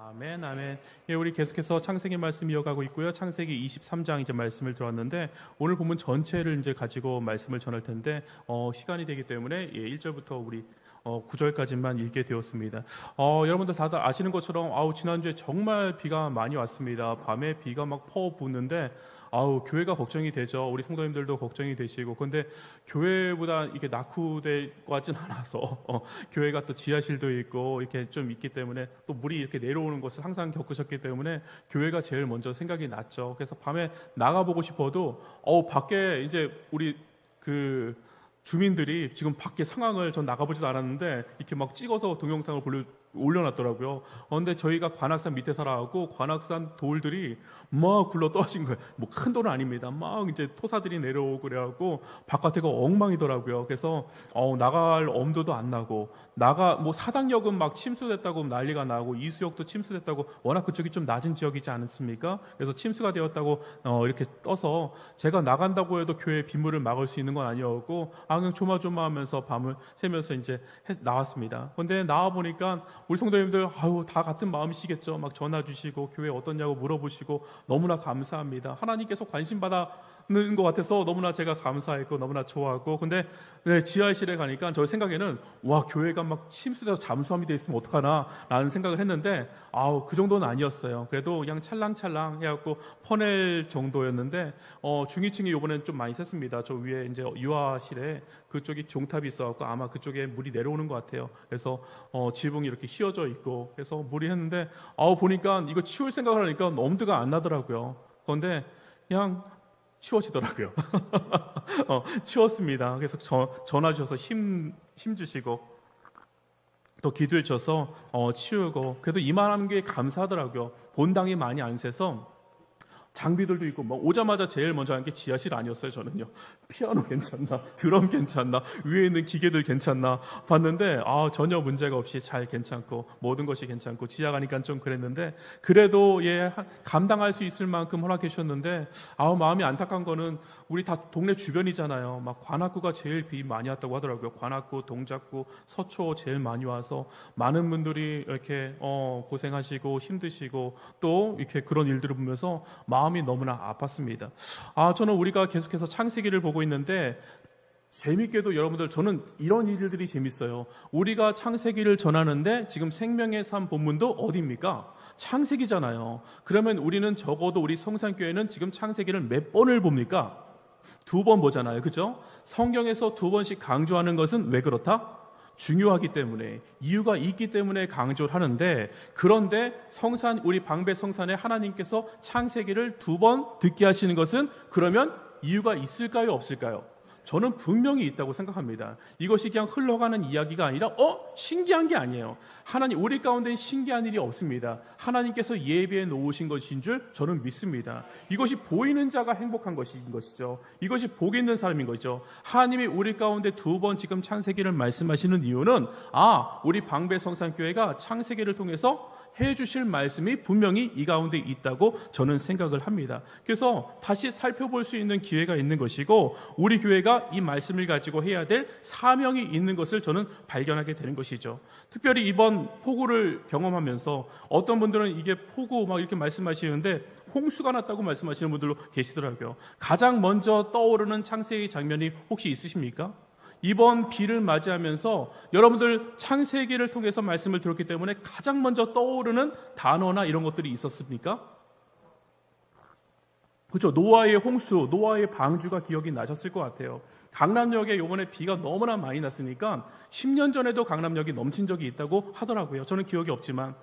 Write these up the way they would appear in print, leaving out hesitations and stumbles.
아멘, 아멘. 예, 우리 계속해서 창세기 말씀 이어가고 있고요. 창세기 23장 이제 말씀을 들었는데 오늘 본문 전체를 이제 가지고 말씀을 전할 텐데 시간이 되기 때문에 1절부터 우리 9절까지만 읽게 되었습니다. 여러분들 다들 아시는 것처럼 지난주에 정말 비가 많이 왔습니다. 밤에 비가 막 퍼 부는데 교회가 걱정이 되죠. 우리 성도님들도 걱정이 되시고. 근데 교회보다 이게 낙후되고 하진 않아서 교회가 또 지하실도 있고 이렇게 좀 있기 때문에 또 물이 이렇게 내려오는 것을 항상 겪으셨기 때문에 교회가 제일 먼저 생각이 났죠. 그래서 밤에 나가보고 싶어도 밖에 이제 우리 주민들이 지금 밖에 상황을 전 나가보지도 않았는데 이렇게 막 찍어서 동영상을 올려놨더라고요. 근데 저희가 관악산 밑에 살아가고 관악산 돌들이 막 굴러 떨어진 거예요. 뭐 큰 돌은 아닙니다. 막 이제 토사들이 내려오고 그래갖고 바깥에가 엉망이더라고요. 그래서 나갈 엄두도 안 나고 뭐 사당역은 막 침수됐다고 난리가 나고 이수역도 침수됐다고 워낙 그쪽이 좀 낮은 지역이지 않습니까? 그래서 침수가 되었다고 이렇게 떠서 제가 나간다고 해도 교회 빗물을 막을 수 있는 건 아니었고 그냥 조마조마하면서 밤을 새면서 이제 나왔습니다. 근데 나와 보니까 우리 성도님들 다 같은 마음이시겠죠. 막 전화 주시고 교회 어떠냐고 물어보시고 너무나 감사합니다. 하나님께서 관심 받는 것 같아서 너무나 제가 감사했고 너무나 좋아하고. 근데 지하실에 가니까 저 생각에는 교회가 막 침수돼서 잠수함이 돼 있으면 어떡하나 라는 생각을 했는데 그 정도는 아니었어요. 그래도 그냥 찰랑찰랑 해갖고 퍼낼 정도였는데 중위층이 이번엔 좀 많이 샜습니다. 저 위에 이제 유아실에 그쪽이 종탑이 있어갖고 아마 그쪽에 물이 내려오는 것 같아요. 그래서 지붕이 이렇게 휘어져 있고 그래서 물이 했는데 보니까 이거 치울 생각을 하니까 엄두가 안 나더라고요. 그런데 그냥 치워지더라고요. 치웠습니다. 그래서 전화 주셔서 힘 주시고 또 기도해 주셔서 치우고 그래도 이만한 게 감사하더라고요. 본당이 많이 안 새서 장비들도 있고 오자마자 제일 먼저 한 게 지하실 아니었어요. 저는요. 피아노 괜찮나? 드럼 괜찮나? 위에 있는 기계들 괜찮나? 봤는데 전혀 문제가 없이 잘 괜찮고 모든 것이 괜찮고 지하 가니까 좀 그랬는데 그래도 감당할 수 있을 만큼 허락해 주셨는데 마음이 안타까운 거는 우리 다 동네 주변이잖아요. 막 관악구가 제일 비 많이 왔다고 하더라고요. 관악구, 동작구, 서초 제일 많이 와서 많은 분들이 이렇게 고생하시고 힘드시고 또 이렇게 그런 일들을 보면서 마음이 너무나 아팠습니다. 저는 우리가 계속해서 창세기를 보고 있는데 재밌게도 여러분들 저는 이런 일들이 재밌어요. 우리가 창세기를 전하는데 지금 생명의 삶 본문도 어디입니까? 창세기잖아요. 그러면 우리는 적어도 우리 성산교회는 지금 창세기를 몇 번을 봅니까? 2번 보잖아요. 그죠? 성경에서 2번씩 강조하는 것은 왜 그렇다? 중요하기 때문에 이유가 있기 때문에 강조를 하는데 그런데 우리 방배 성산에 하나님께서 창세기를 2번 듣게 하시는 것은 그러면 이유가 있을까요? 없을까요? 저는 분명히 있다고 생각합니다. 이것이 그냥 흘러가는 이야기가 아니라 신기한 게 아니에요. 하나님 우리 가운데는 신기한 일이 없습니다. 하나님께서 예비해 놓으신 것인 줄 저는 믿습니다. 이것이 보이는 자가 행복한 것인 것이죠. 이것이 복이 있는 사람인 거죠. 하나님이 우리 가운데 2번 지금 창세기를 말씀하시는 이유는 우리 방배성산교회가 창세기를 통해서 해주실 말씀이 분명히 이 가운데 있다고 저는 생각을 합니다. 그래서 다시 살펴볼 수 있는 기회가 있는 것이고 우리 교회가 이 말씀을 가지고 해야 될 사명이 있는 것을 저는 발견하게 되는 것이죠. 특별히 이번 폭우를 경험하면서 어떤 분들은 이게 폭우 막 이렇게 말씀하시는데 홍수가 났다고 말씀하시는 분들도 계시더라고요. 가장 먼저 떠오르는 창세기 장면이 혹시 있으십니까? 이번 비를 맞이하면서 여러분들 창세기를 통해서 말씀을 들었기 때문에 가장 먼저 떠오르는 단어나 이런 것들이 있었습니까? 그렇죠. 노아의 홍수, 노아의 방주가 기억이 나셨을 것 같아요. 강남역에 이번에 비가 너무나 많이 났으니까 10년 전에도 강남역이 넘친 적이 있다고 하더라고요. 저는 기억이 없지만.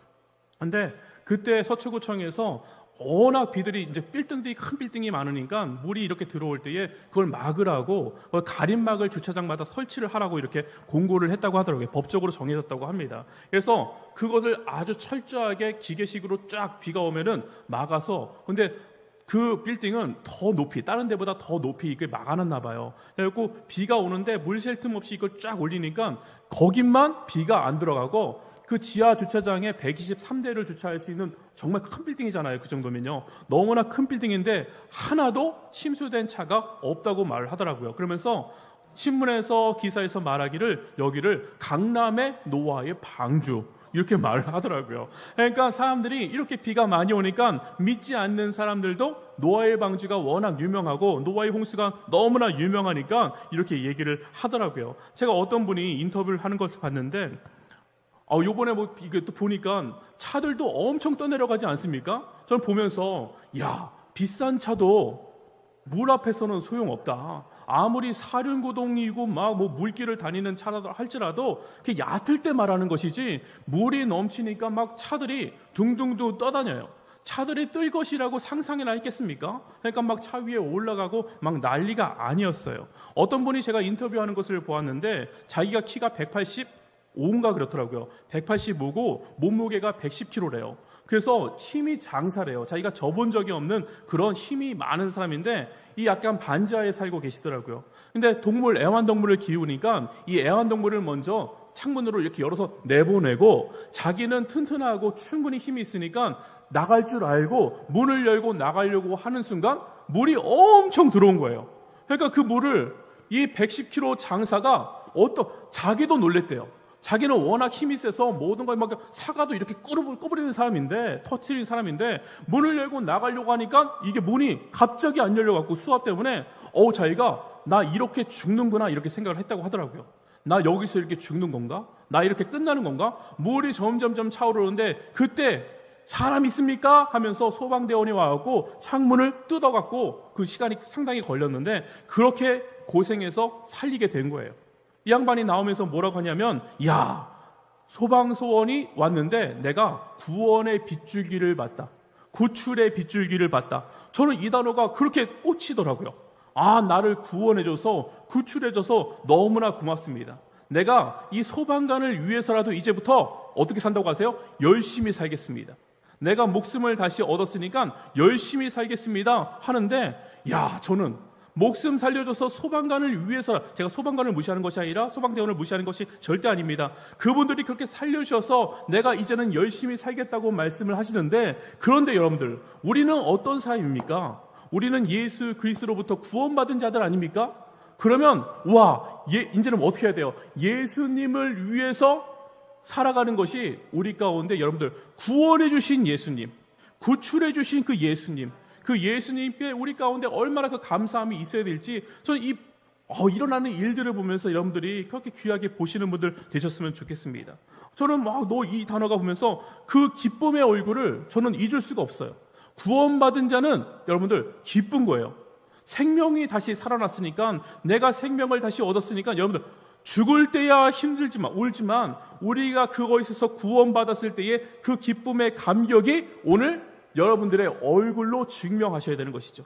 근데 그때 서초구청에서 워낙 비들이 이제 큰 빌딩이 많으니까 물이 이렇게 들어올 때에 그걸 막으라고 가림막을 주차장마다 설치를 하라고 이렇게 공고를 했다고 하더라고요. 법적으로 정해졌다고 합니다. 그래서 그것을 아주 철저하게 기계식으로 쫙 비가 오면은 막아서 근데 그 빌딩은 더 높이 다른 데보다 더 높이 이걸 막아놨나 봐요. 그래서 비가 오는데 물 셀 틈 없이 이걸 쫙 올리니까 거기만 비가 안 들어가고 그 지하 주차장에 123대를 주차할 수 있는 정말 큰 빌딩이잖아요. 그 정도면요. 너무나 큰 빌딩인데 하나도 침수된 차가 없다고 말을 하더라고요. 그러면서 신문에서 기사에서 말하기를 여기를 강남의 노아의 방주 이렇게 말을 하더라고요. 그러니까 사람들이 이렇게 비가 많이 오니까 믿지 않는 사람들도 노아의 방주가 워낙 유명하고 노아의 홍수가 너무나 유명하니까 이렇게 얘기를 하더라고요. 제가 어떤 분이 인터뷰를 하는 것을 봤는데 요번에 뭐 이게 또 보니까 차들도 엄청 떠내려가지 않습니까? 저는 보면서 야, 비싼 차도 물 앞에서는 소용없다. 아무리 사륜구동이고 막 뭐 물길을 다니는 차라도 할지라도 그게 얕을 때 말하는 것이지 물이 넘치니까 막 차들이 둥둥둥 떠다녀요. 차들이 뜰 것이라고 상상이나 했겠습니까? 그러니까 막 차 위에 올라가고 막 난리가 아니었어요. 어떤 분이 제가 인터뷰하는 것을 보았는데 자기가 키가 185인가 그렇더라고요. 185고 몸무게가 110kg래요. 그래서 힘이 장사래요. 자기가 져본 적이 없는 그런 힘이 많은 사람인데 이 약간 반지하에 살고 계시더라고요. 근데 애완동물을 키우니까 이 애완동물을 먼저 창문으로 이렇게 열어서 내보내고 자기는 튼튼하고 충분히 힘이 있으니까 나갈 줄 알고 문을 열고 나가려고 하는 순간 물이 엄청 들어온 거예요. 그러니까 그 물을 이 110kg 장사가 자기도 놀랬대요. 자기는 워낙 힘이 세서 모든 걸 막 사과도 이렇게 꼬부리는 사람인데, 터트리는 사람인데, 문을 열고 나가려고 하니까 이게 문이 갑자기 안 열려갖고 수압 때문에, 자기가 나 이렇게 죽는구나 이렇게 생각을 했다고 하더라고요. 나 여기서 이렇게 죽는 건가? 나 이렇게 끝나는 건가? 물이 점점점 차오르는데 그때 사람 있습니까? 하면서 소방대원이 와갖고 창문을 뜯어갖고 그 시간이 상당히 걸렸는데 그렇게 고생해서 살리게 된 거예요. 이 양반이 나오면서 뭐라고 하냐면 야, 소방소원이 왔는데 내가 구원의 빗줄기를 봤다. 구출의 빗줄기를 봤다. 저는 이 단어가 그렇게 꽂히더라고요. 나를 구원해줘서 구출해줘서 너무나 고맙습니다. 내가 이 소방관을 위해서라도 이제부터 어떻게 산다고 하세요? 열심히 살겠습니다. 내가 목숨을 다시 얻었으니까 열심히 살겠습니다 하는데 저는 목숨 살려줘서 소방관을 위해서, 제가 소방관을 무시하는 것이 아니라 소방대원을 무시하는 것이 절대 아닙니다. 그분들이 그렇게 살려주셔서 내가 이제는 열심히 살겠다고 말씀을 하시는데, 그런데 여러분들, 우리는 어떤 사람입니까? 우리는 예수 그리스도로부터 구원받은 자들 아닙니까? 그러면 이제는 어떻게 해야 돼요? 예수님을 위해서 살아가는 것이 우리 가운데, 여러분들, 구원해 주신 예수님, 구출해 주신 그 예수님, 그 예수님께 우리 가운데 얼마나 그 감사함이 있어야 될지, 저는 일어나는 일들을 보면서 여러분들이 그렇게 귀하게 보시는 분들 되셨으면 좋겠습니다. 저는 이 단어가 보면서 그 기쁨의 얼굴을 저는 잊을 수가 없어요. 구원받은 자는 여러분들 기쁜 거예요. 생명이 다시 살아났으니까, 내가 생명을 다시 얻었으니까, 여러분들 죽을 때야 힘들지만 울지만 우리가 그거에 있어서 구원받았을 때의 그 기쁨의 감격이 오늘 여러분들의 얼굴로 증명하셔야 되는 것이죠.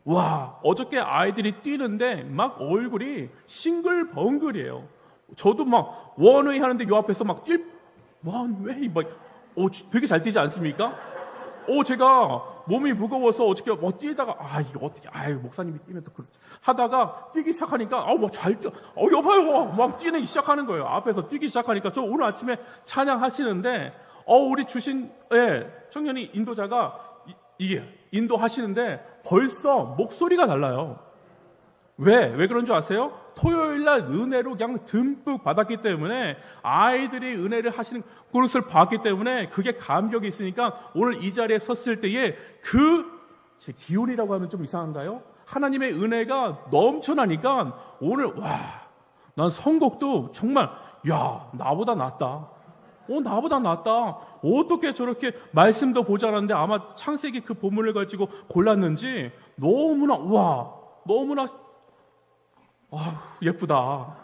어저께 아이들이 뛰는데 막 얼굴이 싱글벙글이에요. 저도 막 원웨이 하는데 요 앞에서 막 원웨이 되게 잘 뛰지 않습니까? 제가 몸이 무거워서 어저께 뛰다가 이거 어떻게 목사님이 뛰면 또 그렇지 하다가 뛰기 시작하니까 잘 뛰어 여봐요 막 뛰기 시작하는 거예요. 앞에서 뛰기 시작하니까 저 오늘 아침에 찬양하시는데 우리 청년이 인도자가 이게 인도하시는데 벌써 목소리가 달라요. 왜 그런 줄 아세요? 토요일날 은혜로 그냥 듬뿍 받았기 때문에, 아이들이 은혜를 하시는 그릇을 봤기 때문에 그게 감격이 있으니까 오늘 이 자리에 섰을 때에 제 기운이라고 하면 좀 이상한가요? 하나님의 은혜가 넘쳐나니까 오늘 난 선곡도 정말 나보다 낫다. 나보다 낫다. 어떻게 저렇게 말씀도 보지 않았는데 아마 창세기 그 본문을 가지고 골랐는지 너무나 예쁘다.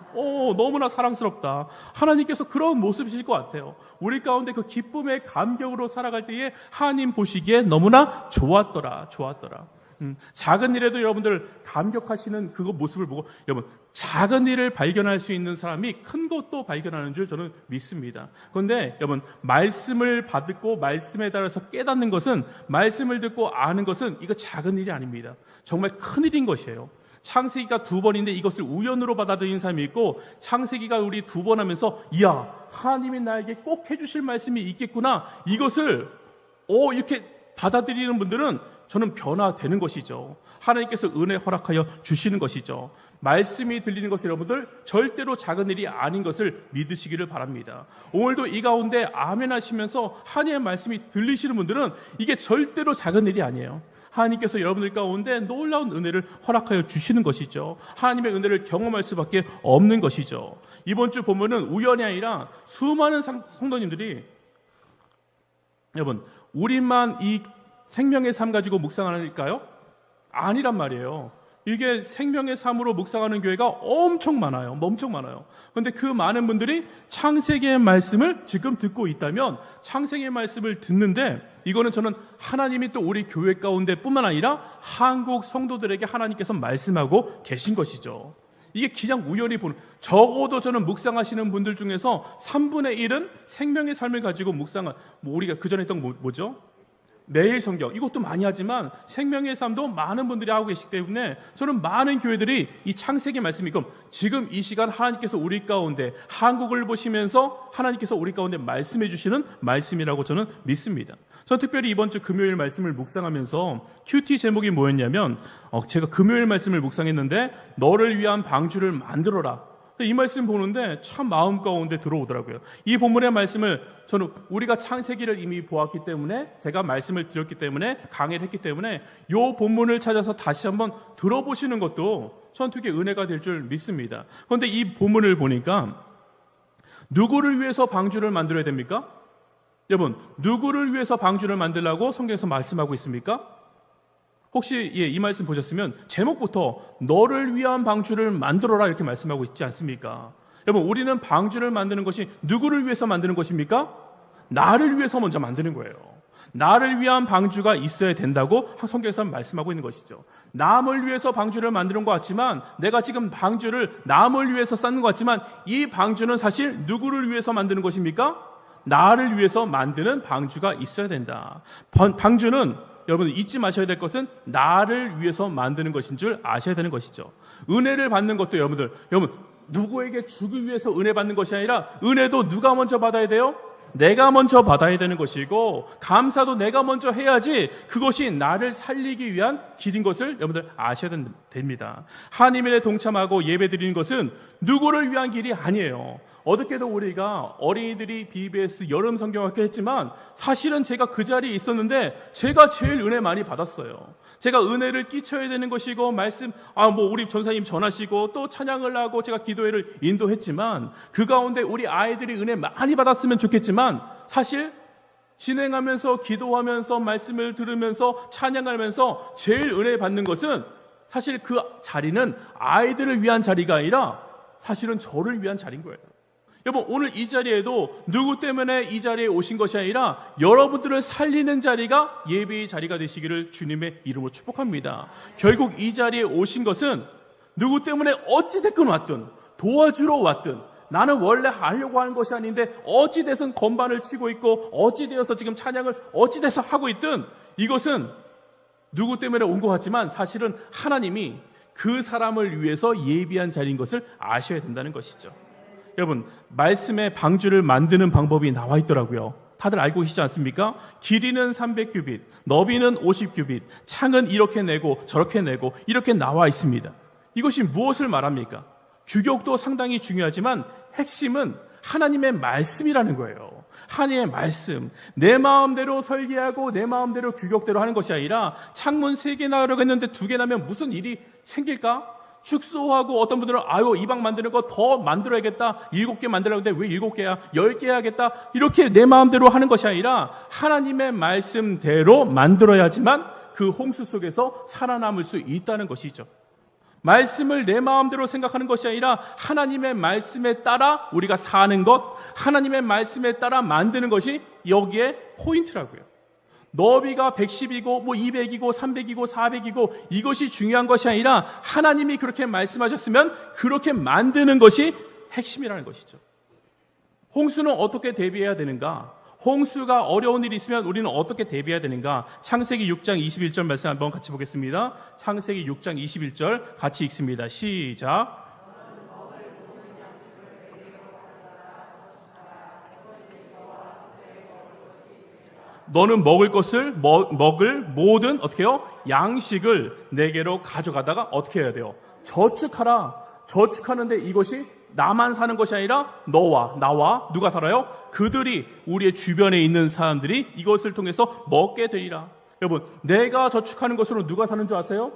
너무나 사랑스럽다. 하나님께서 그런 모습이실 것 같아요. 우리 가운데 그 기쁨의 감격으로 살아갈 때에 하나님 보시기에 너무나 좋았더라. 작은 일에도 여러분들 감격하시는 그 모습을 보고, 여러분, 작은 일을 발견할 수 있는 사람이 큰 것도 발견하는 줄 저는 믿습니다. 그런데 여러분, 말씀을 받고 말씀에 따라서 깨닫는 것은, 말씀을 듣고 아는 것은 이거 작은 일이 아닙니다. 정말 큰 일인 것이에요. 창세기가 2번인데 이것을 우연으로 받아들이는 사람이 있고, 창세기가 우리 2번 하면서 하나님이 나에게 꼭 해주실 말씀이 있겠구나, 이것을 이렇게 받아들이는 분들은 저는 변화되는 것이죠. 하나님께서 은혜 허락하여 주시는 것이죠. 말씀이 들리는 것을 여러분들 절대로 작은 일이 아닌 것을 믿으시기를 바랍니다. 오늘도 이 가운데 아멘 하시면서 하나님의 말씀이 들리시는 분들은 이게 절대로 작은 일이 아니에요. 하나님께서 여러분들 가운데 놀라운 은혜를 허락하여 주시는 것이죠. 하나님의 은혜를 경험할 수밖에 없는 것이죠. 이번 주 본문은 우연이 아니라 수많은 성도님들이 여러분 우리만 이 생명의 삶 가지고 묵상하니까요? 아니란 말이에요. 이게 생명의 삶으로 묵상하는 교회가 엄청 많아요. 엄청 많아요. 그런데 그 많은 분들이 창세기의 말씀을 지금 듣고 있다면 창세기의 말씀을 듣는데 이거는 저는 하나님이 또 우리 교회 가운데 뿐만 아니라 한국 성도들에게 하나님께서 말씀하고 계신 것이죠. 이게 그냥 우연히 보는, 적어도 저는 묵상하시는 분들 중에서 3분의 1은 생명의 삶을 가지고 묵상한, 우리가 그전에 했던 거 뭐죠? 매일 성경, 이것도 많이 하지만 생명의 삶도 많은 분들이 하고 계시기 때문에 저는 많은 교회들이 이 창세기 말씀이 그럼 지금 이 시간 하나님께서 우리 가운데 한국을 보시면서 하나님께서 우리 가운데 말씀해 주시는 말씀이라고 저는 믿습니다. 저는 특별히 이번 주 금요일 말씀을 묵상하면서 큐티 제목이 뭐였냐면 제가 금요일 말씀을 묵상했는데 너를 위한 방주를 만들어라. 이 말씀 보는데 참 마음 가운데 들어오더라고요. 이 본문의 말씀을 저는 우리가 창세기를 이미 보았기 때문에 제가 말씀을 드렸기 때문에 강의를 했기 때문에 이 본문을 찾아서 다시 한번 들어보시는 것도 저는 되게 은혜가 될 줄 믿습니다. 그런데 이 본문을 보니까 누구를 위해서 방주를 만들어야 됩니까? 여러분, 누구를 위해서 방주를 만들라고 성경에서 말씀하고 있습니까? 혹시 이 말씀 보셨으면 제목부터 너를 위한 방주를 만들어라 이렇게 말씀하고 있지 않습니까? 여러분, 우리는 방주를 만드는 것이 누구를 위해서 만드는 것입니까? 나를 위해서 먼저 만드는 거예요. 나를 위한 방주가 있어야 된다고 성경에서 말씀하고 있는 것이죠. 남을 위해서 방주를 만드는 것 같지만 내가 지금 방주를 남을 위해서 쌓는 것 같지만 이 방주는 사실 누구를 위해서 만드는 것입니까? 나를 위해서 만드는 방주가 있어야 된다. 방주는 여러분 잊지 마셔야 될 것은 나를 위해서 만드는 것인 줄 아셔야 되는 것이죠. 은혜를 받는 것도 여러분 누구에게 주기 위해서 은혜 받는 것이 아니라 은혜도 누가 먼저 받아야 돼요? 내가 먼저 받아야 되는 것이고 감사도 내가 먼저 해야지 그것이 나를 살리기 위한 길인 것을 여러분들 아셔야 됩니다. 하나님의 동참하고 예배 드리는 것은 누구를 위한 길이 아니에요. 어저께도 우리가 어린이들이 BBS 여름 성경학교 했지만 사실은 제가 그 자리에 있었는데 제가 제일 은혜 많이 받았어요. 제가 은혜를 끼쳐야 되는 것이고 말씀 우리 전사님 전하시고 또 찬양을 하고 제가 기도회를 인도했지만 그 가운데 우리 아이들이 은혜 많이 받았으면 좋겠지만 사실 진행하면서 기도하면서 말씀을 들으면서 찬양하면서 제일 은혜 받는 것은 사실 그 자리는 아이들을 위한 자리가 아니라 사실은 저를 위한 자리인 거예요. 여러분 오늘 이 자리에도 누구 때문에 이 자리에 오신 것이 아니라 여러분들을 살리는 자리가 예배의 자리가 되시기를 주님의 이름으로 축복합니다. 결국 이 자리에 오신 것은 누구 때문에 어찌됐건 왔든 도와주러 왔든 나는 원래 하려고 하는 것이 아닌데 어찌돼서 건반을 치고 있고 어찌되어서 지금 찬양을 어찌돼서 하고 있든 이것은 누구 때문에 온 것 같지만 사실은 하나님이 그 사람을 위해서 예비한 자리인 것을 아셔야 된다는 것이죠. 여러분 말씀의 방주를 만드는 방법이 나와 있더라고요. 다들 알고 계시지 않습니까? 길이는 300규빗, 너비는 50규빗, 창은 이렇게 내고 저렇게 내고 이렇게 나와 있습니다. 이것이 무엇을 말합니까? 규격도 상당히 중요하지만 핵심은 하나님의 말씀이라는 거예요. 하나님의 말씀, 내 마음대로 설계하고 내 마음대로 규격대로 하는 것이 아니라 창문 3개 나가려고 했는데 2개 나면 무슨 일이 생길까? 축소하고 어떤 분들은 이 방 만드는 거 더 만들어야겠다. 7개 만들려고 했는데 왜 7개야? 10개 해야겠다. 이렇게 내 마음대로 하는 것이 아니라 하나님의 말씀대로 만들어야지만 그 홍수 속에서 살아남을 수 있다는 것이죠. 말씀을 내 마음대로 생각하는 것이 아니라 하나님의 말씀에 따라 우리가 사는 것, 하나님의 말씀에 따라 만드는 것이 여기에 포인트라고요. 너비가 110이고 200이고 300이고 400이고 이것이 중요한 것이 아니라 하나님이 그렇게 말씀하셨으면 그렇게 만드는 것이 핵심이라는 것이죠. 홍수는 어떻게 대비해야 되는가? 홍수가 어려운 일이 있으면 우리는 어떻게 대비해야 되는가? 창세기 6장 21절 말씀 한번 같이 보겠습니다. 창세기 6장 21절 같이 읽습니다. 시작. 너는 먹을 것을 먹을 모든 어떻게 해요? 양식을 내게로 가져가다가 어떻게 해야 돼요? 저축하라. 저축하는데 이것이 나만 사는 것이 아니라 너와 나와 누가 살아요? 그들이 우리의 주변에 있는 사람들이 이것을 통해서 먹게 되리라. 여러분, 내가 저축하는 것으로 누가 사는 줄 아세요?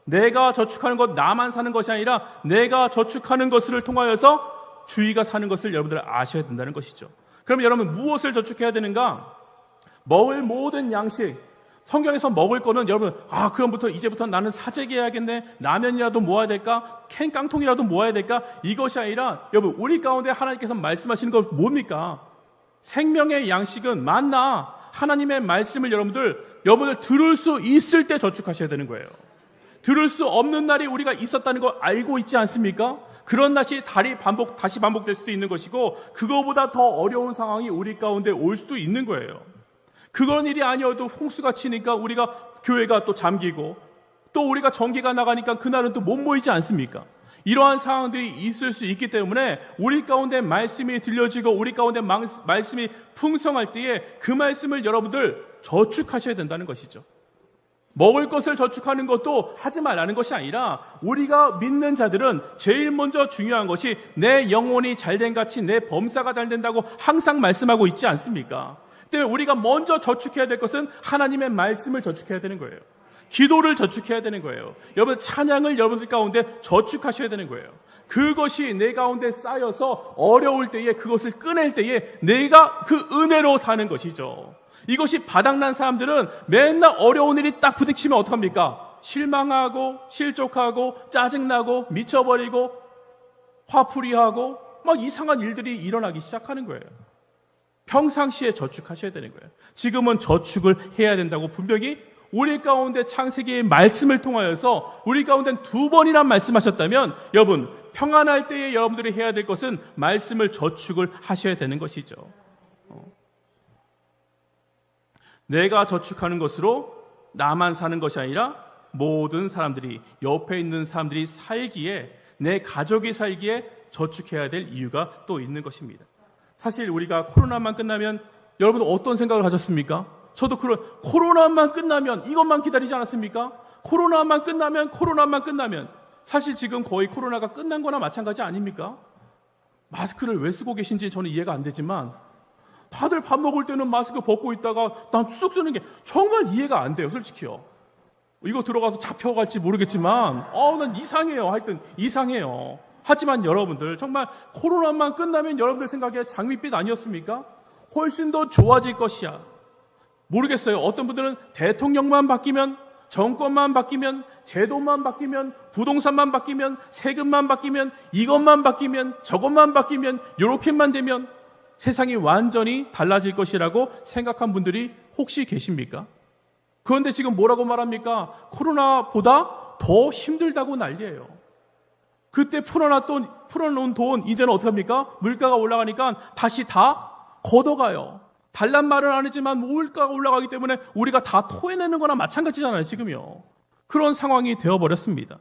내가 저축하는 것 나만 사는 것이 아니라 내가 저축하는 것을 통하여서 주위가 사는 것을 여러분들 아셔야 된다는 것이죠. 그럼 여러분 무엇을 저축해야 되는가? 먹을 모든 양식. 성경에서 먹을 거는 여러분 그럼부터 이제부터 나는 사재기 해야겠네. 라면이라도 모아야 될까? 캔 깡통이라도 모아야 될까? 이것이 아니라 여러분 우리 가운데 하나님께서 말씀하시는 건 뭡니까? 생명의 양식은 만나. 하나님의 말씀을 여러분들 들을 수 있을 때 저축하셔야 되는 거예요. 들을 수 없는 날이 우리가 있었다는 거 알고 있지 않습니까? 그런 날이 다시 반복될 수도 있는 것이고 그거보다 더 어려운 상황이 우리 가운데 올 수도 있는 거예요. 그런 일이 아니어도 홍수가 치니까 우리가 교회가 또 잠기고 또 우리가 전기가 나가니까 그날은 또 못 모이지 않습니까? 이러한 상황들이 있을 수 있기 때문에 우리 가운데 말씀이 들려지고 우리 가운데 말씀이 풍성할 때에 그 말씀을 여러분들 저축하셔야 된다는 것이죠. 먹을 것을 저축하는 것도 하지 말라는 것이 아니라 우리가 믿는 자들은 제일 먼저 중요한 것이 내 영혼이 잘된 같이 내 범사가 잘 된다고 항상 말씀하고 있지 않습니까? 때문에 우리가 먼저 저축해야 될 것은 하나님의 말씀을 저축해야 되는 거예요. 기도를 저축해야 되는 거예요. 여러분 찬양을 여러분들 가운데 저축하셔야 되는 거예요. 그것이 내 가운데 쌓여서 어려울 때에 그것을 꺼낼 때에 내가 그 은혜로 사는 것이죠. 이것이 바닥난 사람들은 맨날 어려운 일이 딱 부딪히면 어떡합니까? 실망하고 실족하고 짜증나고 미쳐버리고 화풀이하고 막 이상한 일들이 일어나기 시작하는 거예요. 평상시에 저축하셔야 되는 거예요. 지금은 저축을 해야 된다고 분명히 우리 가운데 창세기의 말씀을 통하여서 우리 가운데 2번이나 말씀하셨다면 여러분 평안할 때에 여러분들이 해야 될 것은 말씀을 저축을 하셔야 되는 것이죠. 내가 저축하는 것으로 나만 사는 것이 아니라 모든 사람들이 옆에 있는 사람들이 살기에 내 가족이 살기에 저축해야 될 이유가 또 있는 것입니다. 사실 우리가 코로나만 끝나면 여러분 어떤 생각을 가졌습니까? 저도 코로나만 끝나면 이것만 기다리지 않았습니까? 코로나만 끝나면 사실 지금 거의 코로나가 끝난 거나 마찬가지 아닙니까? 마스크를 왜 쓰고 계신지 저는 이해가 안 되지만 다들 밥 먹을 때는 마스크 벗고 있다가 난 쑥 쓰는 게 정말 이해가 안 돼요, 솔직히요. 이거 들어가서 잡혀갈지 모르겠지만 난 이상해요. 하여튼 이상해요. 하지만 여러분들 정말 코로나만 끝나면 여러분들 생각에 장밋빛 아니었습니까? 훨씬 더 좋아질 것이야. 모르겠어요. 어떤 분들은 대통령만 바뀌면, 정권만 바뀌면, 제도만 바뀌면, 부동산만 바뀌면, 세금만 바뀌면, 이것만 바뀌면, 저것만 바뀌면, 요렇게만 되면 세상이 완전히 달라질 것이라고 생각한 분들이 혹시 계십니까? 그런데 지금 뭐라고 말합니까? 코로나보다 더 힘들다고 난리예요. 그때 풀어놓은 돈 이제는 어떻게 합니까? 물가가 올라가니까 다시 다 걷어가요. 달란 말은 안 하지만 물가가 올라가기 때문에 우리가 다 토해내는 거나 마찬가지잖아요, 지금요. 그런 상황이 되어버렸습니다.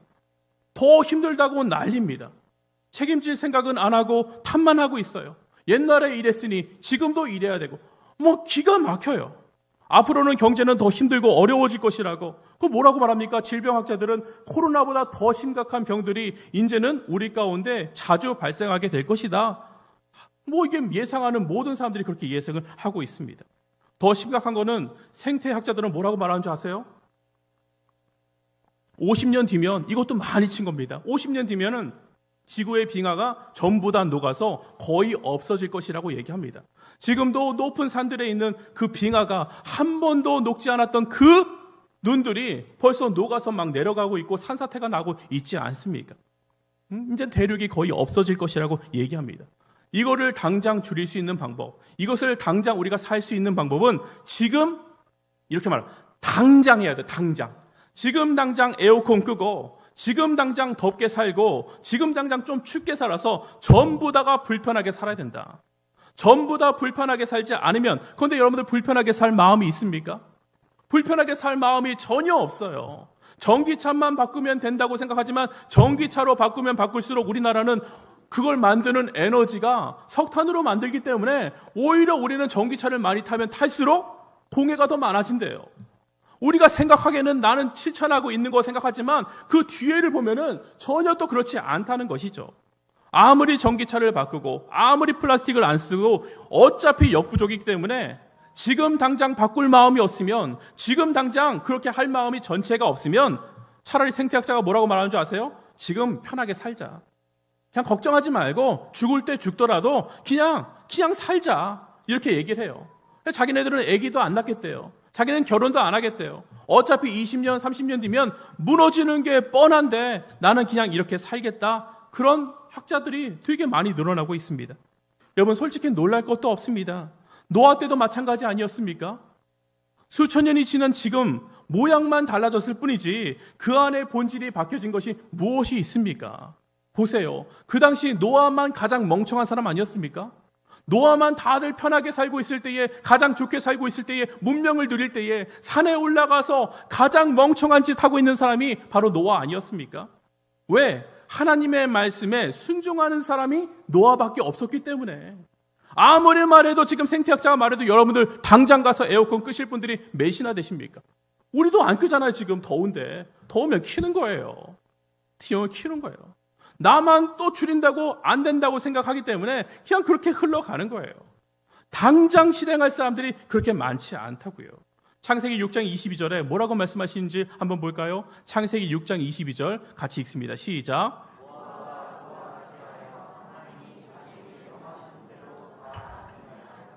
더 힘들다고 난립니다. 책임질 생각은 안 하고 탓만 하고 있어요. 옛날에 이랬으니 지금도 이래야 되고 기가 막혀요. 앞으로는 경제는 더 힘들고 어려워질 것이라고. 그 뭐라고 말합니까? 질병학자들은 코로나보다 더 심각한 병들이 이제는 우리 가운데 자주 발생하게 될 것이다. 이게 예상하는 모든 사람들이 그렇게 예상을 하고 있습니다. 더 심각한 거는 생태학자들은 뭐라고 말하는 줄 아세요? 50년 뒤면 이것도 많이 친 겁니다. 50년 뒤면은 지구의 빙하가 전부 다 녹아서 거의 없어질 것이라고 얘기합니다. 지금도 높은 산들에 있는 그 빙하가 한 번도 녹지 않았던 그 눈들이 벌써 녹아서 막 내려가고 있고 산사태가 나고 있지 않습니까? 이제 대륙이 거의 없어질 것이라고 얘기합니다. 이거를 당장 줄일 수 있는 방법, 이것을 당장 우리가 살 수 있는 방법은 지금 이렇게 당장 해야 돼. 당장. 지금 당장 에어컨 끄고 지금 당장 덥게 살고 지금 당장 좀 춥게 살아서 전부 다가 불편하게 살아야 된다. 전부 다 불편하게 살지 않으면, 그런데 여러분들 불편하게 살 마음이 있습니까? 불편하게 살 마음이 전혀 없어요. 전기차만 바꾸면 된다고 생각하지만 전기차로 바꾸면 바꿀수록 우리나라는 그걸 만드는 에너지가 석탄으로 만들기 때문에 오히려 우리는 전기차를 많이 타면 탈수록 공해가 더 많아진대요. 우리가 생각하기에는 나는 실천하고 있는 거 생각하지만 그 뒤에를 보면은 전혀 또 그렇지 않다는 것이죠. 아무리 전기차를 바꾸고 아무리 플라스틱을 안 쓰고 어차피 역부족이기 때문에 지금 당장 바꿀 마음이 없으면, 지금 당장 그렇게 할 마음이 전체가 없으면 차라리 생태학자가 뭐라고 말하는 줄 아세요? 지금 편하게 살자. 그냥 걱정하지 말고 죽을 때 죽더라도 그냥 살자. 이렇게 얘기를 해요. 자기네들은 아기도 안 낳겠대요. 자기는 결혼도 안 하겠대요. 어차피 20년, 30년 뒤면 무너지는 게 뻔한데 나는 그냥 이렇게 살겠다. 그런 학자들이 되게 많이 늘어나고 있습니다. 여러분, 솔직히 놀랄 것도 없습니다. 노아 때도 마찬가지 아니었습니까? 수천 년이 지난 지금 모양만 달라졌을 뿐이지 그 안에 본질이 바뀌어진 것이 무엇이 있습니까? 보세요. 그 당시 노아만 가장 멍청한 사람 아니었습니까? 노아만 다들 편하게 살고 있을 때에, 가장 좋게 살고 있을 때에, 문명을 누릴 때에 산에 올라가서 가장 멍청한 짓 하고 있는 사람이 바로 노아 아니었습니까? 왜? 하나님의 말씀에 순종하는 사람이 노아밖에 없었기 때문에. 아무리 말해도, 지금 생태학자가 말해도 여러분들 당장 가서 에어컨 끄실 분들이 몇이나 되십니까? 우리도 안 끄잖아요. 지금 더운데. 더우면 켜는 거예요. 티용을 켜는 거예요. 나만 또 줄인다고 안 된다고 생각하기 때문에 그냥 그렇게 흘러가는 거예요. 당장 실행할 사람들이 그렇게 많지 않다고요. 창세기 6장 22절에 뭐라고 말씀하시는지 한번 볼까요? 창세기 6장 22절 같이 읽습니다. 시작.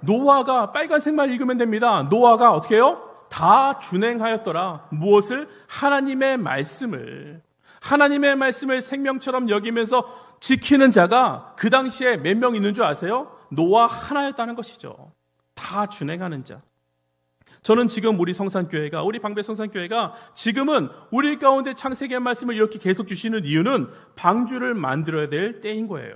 노아가, 빨간색만 읽으면 됩니다. 노아가 어떻게 해요? 다 준행하였더라. 무엇을? 하나님의 말씀을. 하나님의 말씀을 생명처럼 여기면서 지키는 자가 그 당시에 몇 명 있는 줄 아세요? 노아 하나였다는 것이죠. 다 준행하는 자. 저는 지금 우리 성산교회가, 우리 방배 성산교회가 지금은 우리 가운데 창세기의 말씀을 이렇게 계속 주시는 이유는 방주를 만들어야 될 때인 거예요.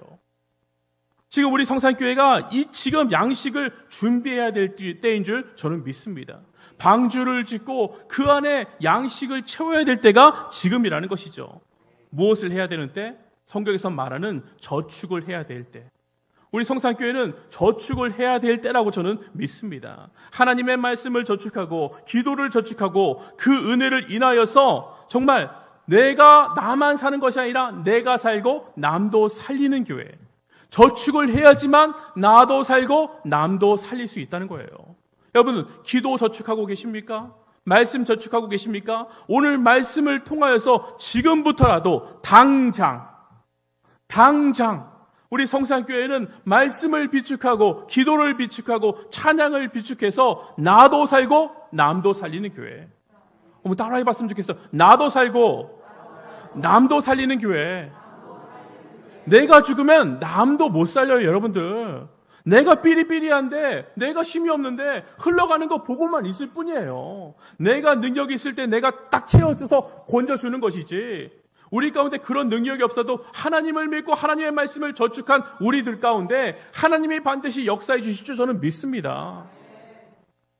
지금 우리 성산교회가 이 지금 양식을 준비해야 될 때인 줄 저는 믿습니다. 방주를 짓고 그 안에 양식을 채워야 될 때가 지금이라는 것이죠. 무엇을 해야 되는 때? 성경에서 말하는 저축을 해야 될 때. 우리 성산교회는 저축을 해야 될 때라고 저는 믿습니다. 하나님의 말씀을 저축하고 기도를 저축하고 그 은혜를 인하여서 정말 내가 나만 사는 것이 아니라 내가 살고 남도 살리는 교회. 저축을 해야지만 나도 살고 남도 살릴 수 있다는 거예요. 여러분, 기도 저축하고 계십니까? 말씀 저축하고 계십니까? 오늘 말씀을 통하여서 지금부터라도 당장 우리 성산교회는 말씀을 비축하고 기도를 비축하고 찬양을 비축해서 나도 살고 남도 살리는 교회. 따라해 봤으면 좋겠어. 나도 살고 남도 살리는 교회. 내가 죽으면 남도 못 살려요, 여러분들. 내가 삐리삐리한데, 내가 힘이 없는데 흘러가는 거 보고만 있을 뿐이에요. 내가 능력이 있을 때 내가 딱 채워서 건져주는 것이지. 우리 가운데 그런 능력이 없어도 하나님을 믿고 하나님의 말씀을 저축한 우리들 가운데 하나님이 반드시 역사해 주실 줄 저는 믿습니다.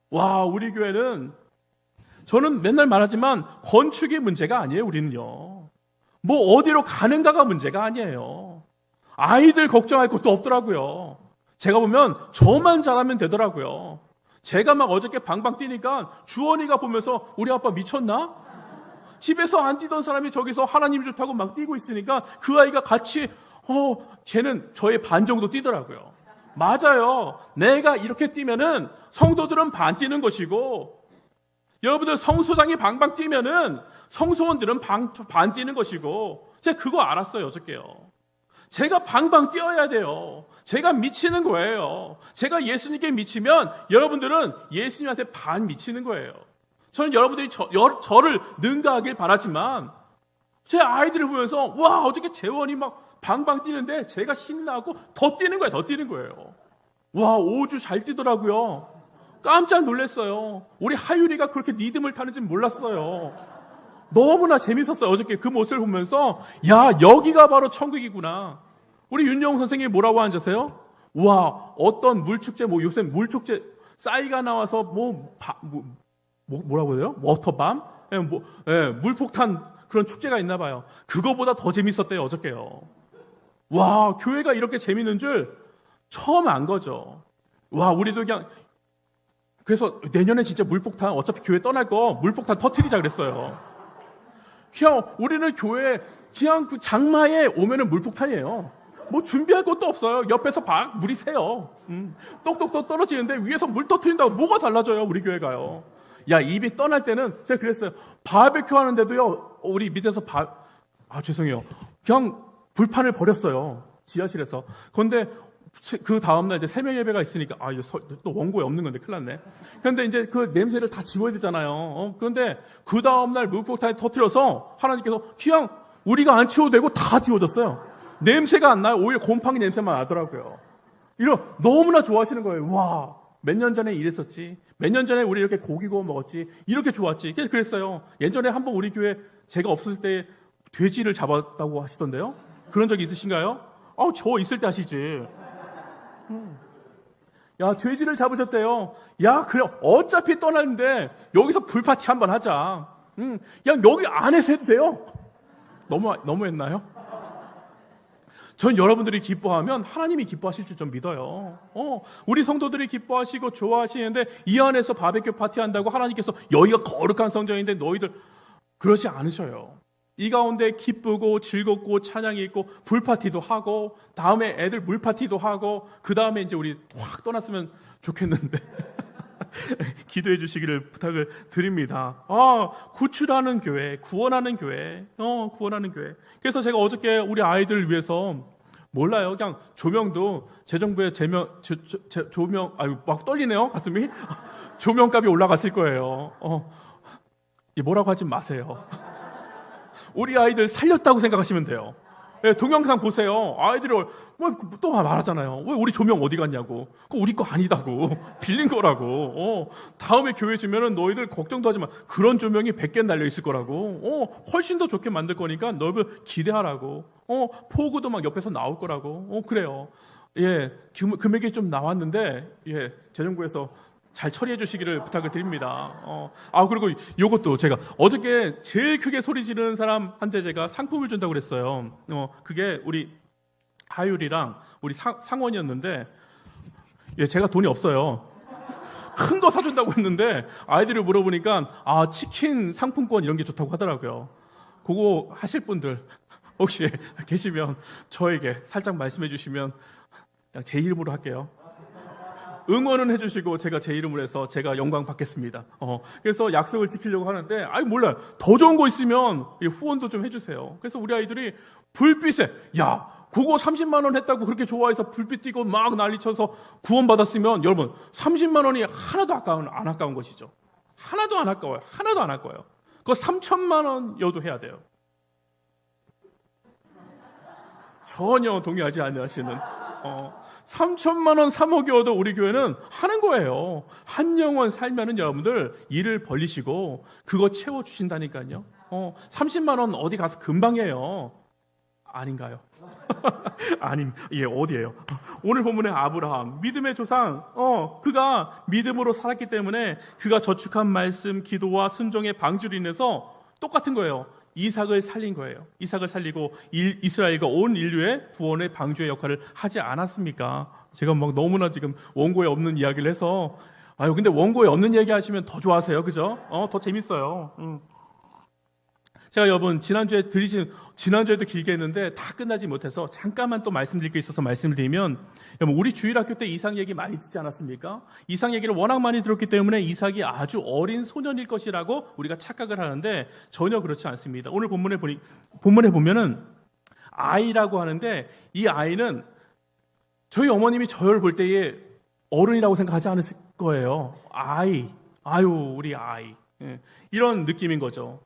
와, 우리 교회는, 저는 맨날 말하지만 건축이 문제가 아니에요. 우리는요, 뭐 어디로 가는가가 문제가 아니에요. 아이들 걱정할 것도 없더라고요. 제가 보면 저만 잘하면 되더라고요. 제가 막 어저께 방방 뛰니까 주원이가 보면서 우리 아빠 미쳤나? 집에서 안 뛰던 사람이 저기서 하나님 좋다고 막 뛰고 있으니까 그 아이가 같이 걔는 저의 반 정도 뛰더라고요. 맞아요. 내가 이렇게 뛰면은 성도들은 반 뛰는 것이고, 여러분들 성소장이 방방 뛰면은 성소원들은 반 뛰는 것이고, 제가 그거 알았어요, 어저께요. 제가 방방 뛰어야 돼요. 제가 미치는 거예요. 제가 예수님께 미치면 여러분들은 예수님한테 반 미치는 거예요. 저는 여러분들이 저를 능가하길 바라지만 제 아이들을 보면서 와, 어저께 재원이 막 방방 뛰는데 제가 신이 나고 더 뛰는 거예요. 와, 5주 잘 뛰더라고요. 깜짝 놀랐어요. 우리 하율이가 그렇게 리듬을 타는지 몰랐어요. 너무나 재밌었어요. 어저께 그 모습을 보면서 야, 여기가 바로 천국이구나. 우리 윤영웅 선생님이 뭐라고 하셨어요? 와, 어떤 물축제, 요새 물축제 싸이가 나와서 뭐라고 해요? 워터밤? 물폭탄 그런 축제가 있나 봐요. 그거보다 더 재밌었대요, 어저께요. 와, 교회가 이렇게 재밌는 줄 처음 안 거죠. 와, 우리도 그냥 그래서 내년에 진짜 물폭탄, 어차피 교회 떠날 거 물폭탄 터트리자 그랬어요. 그냥 우리는 교회 그냥 그 장마에 오면은 물폭탄이에요. 뭐 준비할 것도 없어요. 옆에서 막 물이 새요. 똑똑똑 떨어지는데 위에서 물 터트린다고 뭐가 달라져요, 우리 교회가요. 야, 이미 떠날 때는 제가 그랬어요. 바베큐 하는데도요, 우리 밑에서 죄송해요. 그냥 불판을 버렸어요. 지하실에서. 그런데 그 다음날 이제 새벽 예배가 있으니까, 이거 또 원고에 없는 건데 큰일 났네. 그런데 이제 그 냄새를 다 지워야 되잖아요. 그런데 그 다음날 물폭탄이 터뜨려서 하나님께서 그냥 우리가 안 치워도 되고 다 지워졌어요. 냄새가 안 나요. 오히려 곰팡이 냄새만 나더라고요. 너무나 좋아하시는 거예요. 와, 몇 년 전에 이랬었지. 몇 년 전에 우리 이렇게 고기 구워 먹었지. 이렇게 좋았지. 그랬어요. 예전에 한번 우리 교회 제가 없을 때 돼지를 잡았다고 하시던데요. 그런 적 있으신가요? 저 있을 때 하시지. 야, 돼지를 잡으셨대요. 야, 그래. 어차피 떠나는데 여기서 불파티 한번 하자. 그냥 여기 안에서 해도 돼요. 너무했나요? 전 여러분들이 기뻐하면 하나님이 기뻐하실 줄 좀 믿어요. 우리 성도들이 기뻐하시고 좋아하시는데 이 안에서 바베큐 파티 한다고 하나님께서 여기가 거룩한 성전인데 너희들 그러지 않으셔요. 이 가운데 기쁘고 즐겁고 찬양이 있고 불파티도 하고 다음에 애들 물파티도 하고 그 다음에 이제 우리 확 떠났으면 좋겠는데 기도해 주시기를 부탁을 드립니다. 구출하는 교회, 구원하는 교회, 구원하는 교회. 그래서 제가 어저께 우리 아이들을 위해서 몰라요. 그냥 조명도 재정부의 조명, 막 떨리네요, 가슴이. 조명값이 올라갔을 거예요. 뭐라고 하지 마세요. 우리 아이들 살렸다고 생각하시면 돼요. 네, 동영상 보세요. 아이들이 또 말하잖아요. 왜 우리 조명 어디 갔냐고. 그거 우리 거 아니다고. 빌린 거라고. 다음에 교회 주면은 너희들 걱정도 하지 마. 그런 조명이 100개 달려 있을 거라고. 훨씬 더 좋게 만들 거니까 너희들 기대하라고. 포구도 막 옆에서 나올 거라고. 그래요. 예, 금액이 좀 나왔는데, 예, 재정부에서 잘 처리해 주시기를 부탁을 드립니다. 그리고 이것도 제가 어저께 제일 크게 소리 지르는 사람한테 제가 상품을 준다고 그랬어요. 그게 우리 하율이랑 우리 상원이었는데, 예, 제가 돈이 없어요. 큰 거 사준다고 했는데 아이들이 물어보니까 치킨 상품권 이런 게 좋다고 하더라고요. 그거 하실 분들 혹시 계시면 저에게 살짝 말씀해 주시면 그냥 제 이름으로 할게요. 응원은 해주시고 제가 제 이름으로 해서 제가 영광 받겠습니다. 그래서 약속을 지키려고 하는데 몰라요. 더 좋은 거 있으면 후원도 좀 해주세요. 그래서 우리 아이들이 불빛에 그거 30만 원 했다고 그렇게 좋아해서 불빛 띄고 막 난리쳐서 구원받았으면 여러분 30만 원이 하나도 안 아까운 것이죠. 하나도 안 아까워요. 하나도 안 아까워요. 그거 3천만 원여도 해야 돼요. 전혀 동의하지 않으시는 3천만 원 3억이어도 우리 교회는 하는 거예요. 한 영혼 살면은 여러분들 일을 벌리시고 그거 채워주신다니까요. 30만 원 어디 가서 금방 해요. 아닌가요? 예, 어디예요? 오늘 본문의 아브라함, 믿음의 조상, 그가 믿음으로 살았기 때문에 그가 저축한 말씀, 기도와 순종의 방주로 인해서 똑같은 거예요. 이삭을 살린 거예요. 이삭을 살리고 이스라엘과 온 인류의 구원의 방주의 역할을 하지 않았습니까? 제가 막 너무나 지금 원고에 없는 이야기를 해서 근데 원고에 없는 얘기 하시면 더 좋아하세요. 그죠? 더 재밌어요. 제가 여러분 지난주에도 길게 했는데 다 끝나지 못해서 잠깐만 또 말씀드릴 게 있어서 말씀을 드리면, 여러분 우리 주일학교 때 이삭 얘기 많이 듣지 않았습니까? 이삭 얘기를 워낙 많이 들었기 때문에 이삭이 아주 어린 소년일 것이라고 우리가 착각을 하는데 전혀 그렇지 않습니다. 오늘 본문에 보면은 아이라고 하는데 이 아이는 저희 어머님이 저를 볼 때에 어른이라고 생각하지 않았을 거예요. 우리 아이. 이런 느낌인 거죠.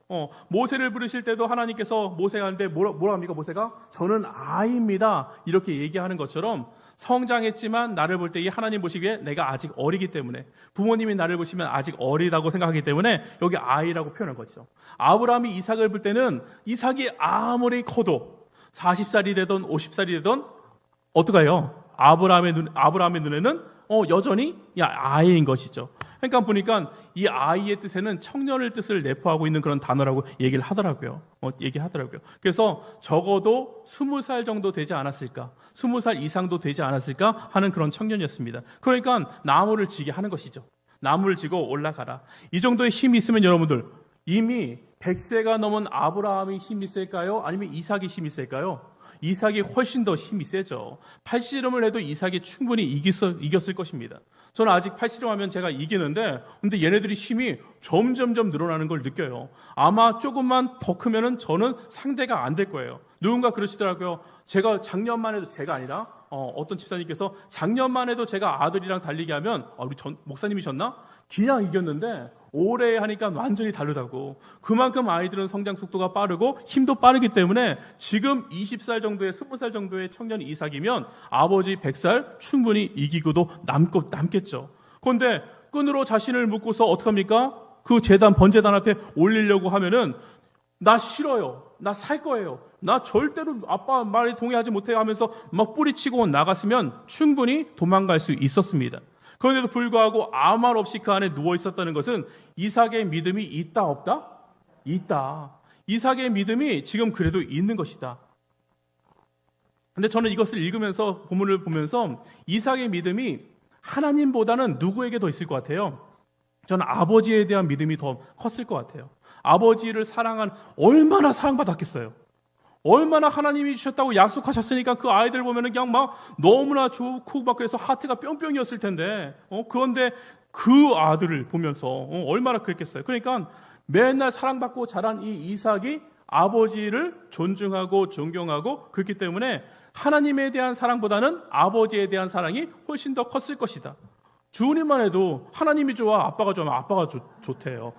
모세를 부르실 때도 하나님께서 모세가 하는데 뭐라 합니까? 모세가 저는 아이입니다 이렇게 얘기하는 것처럼 성장했지만 나를 볼 때 하나님 보시기에 내가 아직 어리기 때문에, 부모님이 나를 보시면 아직 어리다고 생각하기 때문에 여기 아이라고 표현한 거죠. 아브라함이 이삭을 볼 때는 이삭이 아무리 커도 40살이 되든 50살이 되든 어떡해요? 아브라함의 눈에는 여전히 아이인 것이죠. 그러니까 보니까 이 아이의 뜻에는 청년의 뜻을 내포하고 있는 그런 단어라고 얘기를 하더라고요. 그래서 적어도 20살 정도 되지 않았을까, 20살 이상도 되지 않았을까 하는 그런 청년이었습니다. 그러니까 나무를 지게 하는 것이죠. 나무를 지고 올라가라. 이 정도의 힘이 있으면 여러분들 이미 100세가 넘은 아브라함이 힘이 셀까요? 아니면 이삭이 힘이 셀까요? 이삭이 훨씬 더 힘이 세죠. 팔씨름을 해도 이삭이 충분히 이겼을 것입니다. 저는 아직 팔씨름하면 제가 이기는데 근데 얘네들이 힘이 점점점 늘어나는 걸 느껴요. 아마 조금만 더 크면은 저는 상대가 안 될 거예요. 누군가 그러시더라고요. 제가 작년만 해도 제가 아니라 어떤 집사님께서 작년만 해도 제가 아들이랑 달리기 하면 우리 목사님이셨나? 그냥 이겼는데 올해 하니까 완전히 다르다고. 그만큼 아이들은 성장 속도가 빠르고 힘도 빠르기 때문에 지금 20살 정도의 20살 정도의 청년 이삭이면 아버지 100살 충분히 이기고도 남겠죠. 그런데 끈으로 자신을 묶고서 어떡합니까? 그 번제단 앞에 올리려고 하면은 나 싫어요. 나 살 거예요. 나 절대로 아빠 말에 동의하지 못해요 하면서 막 뿌리치고 나갔으면 충분히 도망갈 수 있었습니다. 그런데도 불구하고 아무 말 없이 그 안에 누워 있었다는 것은 이삭의 믿음이 있다 없다? 있다. 이삭의 믿음이 지금 그래도 있는 것이다. 근데 저는 이것을 읽으면서 본문을 보면서 이삭의 믿음이 하나님보다는 누구에게 더 있을 것 같아요? 저는 아버지에 대한 믿음이 더 컸을 것 같아요. 아버지를 얼마나 사랑받았겠어요. 얼마나 하나님이 주셨다고 약속하셨으니까 그 아이들 보면은 그냥 막 너무나 좋고 막 그래서 하트가 뿅뿅이었을 텐데 그런데 그 아들을 보면서 얼마나 그랬겠어요. 그러니까 맨날 사랑받고 자란 이 이삭이 아버지를 존중하고 존경하고 그렇기 때문에 하나님에 대한 사랑보다는 아버지에 대한 사랑이 훨씬 더 컸을 것이다. 주님만 해도 하나님이 좋아, 아빠가 좋아하면 아빠가 좋대요.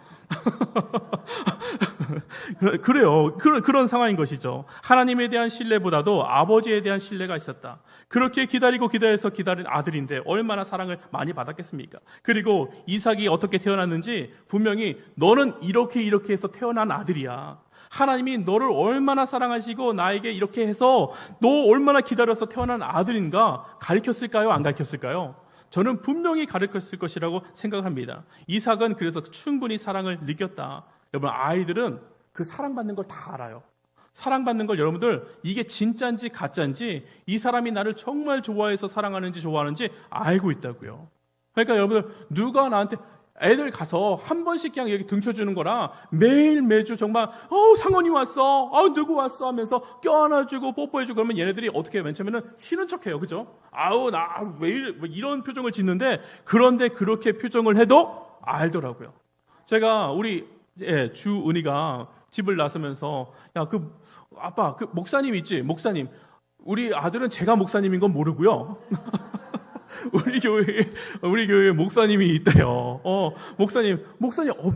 그래요. 그런 상황인 것이죠. 하나님에 대한 신뢰보다도 아버지에 대한 신뢰가 있었다. 그렇게 기다려서 기다린 아들인데 얼마나 사랑을 많이 받았겠습니까? 그리고 이삭이 어떻게 태어났는지 분명히 너는 이렇게 해서 태어난 아들이야. 하나님이 너를 얼마나 사랑하시고 나에게 이렇게 해서 너 얼마나 기다려서 태어난 아들인가 가르쳤을까요? 안 가르쳤을까요? 저는 분명히 가르쳤을 것이라고 생각합니다. 이삭은 그래서 충분히 사랑을 느꼈다. 여러분, 아이들은 그 사랑받는 걸 다 알아요. 사랑받는 걸 여러분들 이게 진짜인지 가짜인지 이 사람이 나를 정말 좋아해서 사랑하는지 좋아하는지 알고 있다고요. 그러니까 여러분들 누가 나한테 애들 가서 한 번씩 그냥 여기 등쳐주는 거랑 매주 정말 상원이 왔어, 누구 왔어 하면서 껴안아주고 뽀뽀해주고 그러면 얘네들이 어떻게 해요? 맨 처음에는 쉬는 척해요. 그죠? 나 왜 이런 표정을 짓는데 그런데 그렇게 표정을 해도 알더라고요. 제가 우리 주은이가 집을 나서면서 아빠 그 목사님 있지? 목사님 우리 아들은 제가 목사님인 건 모르고요. 우리 교회에 목사님이 있대요. 목사님,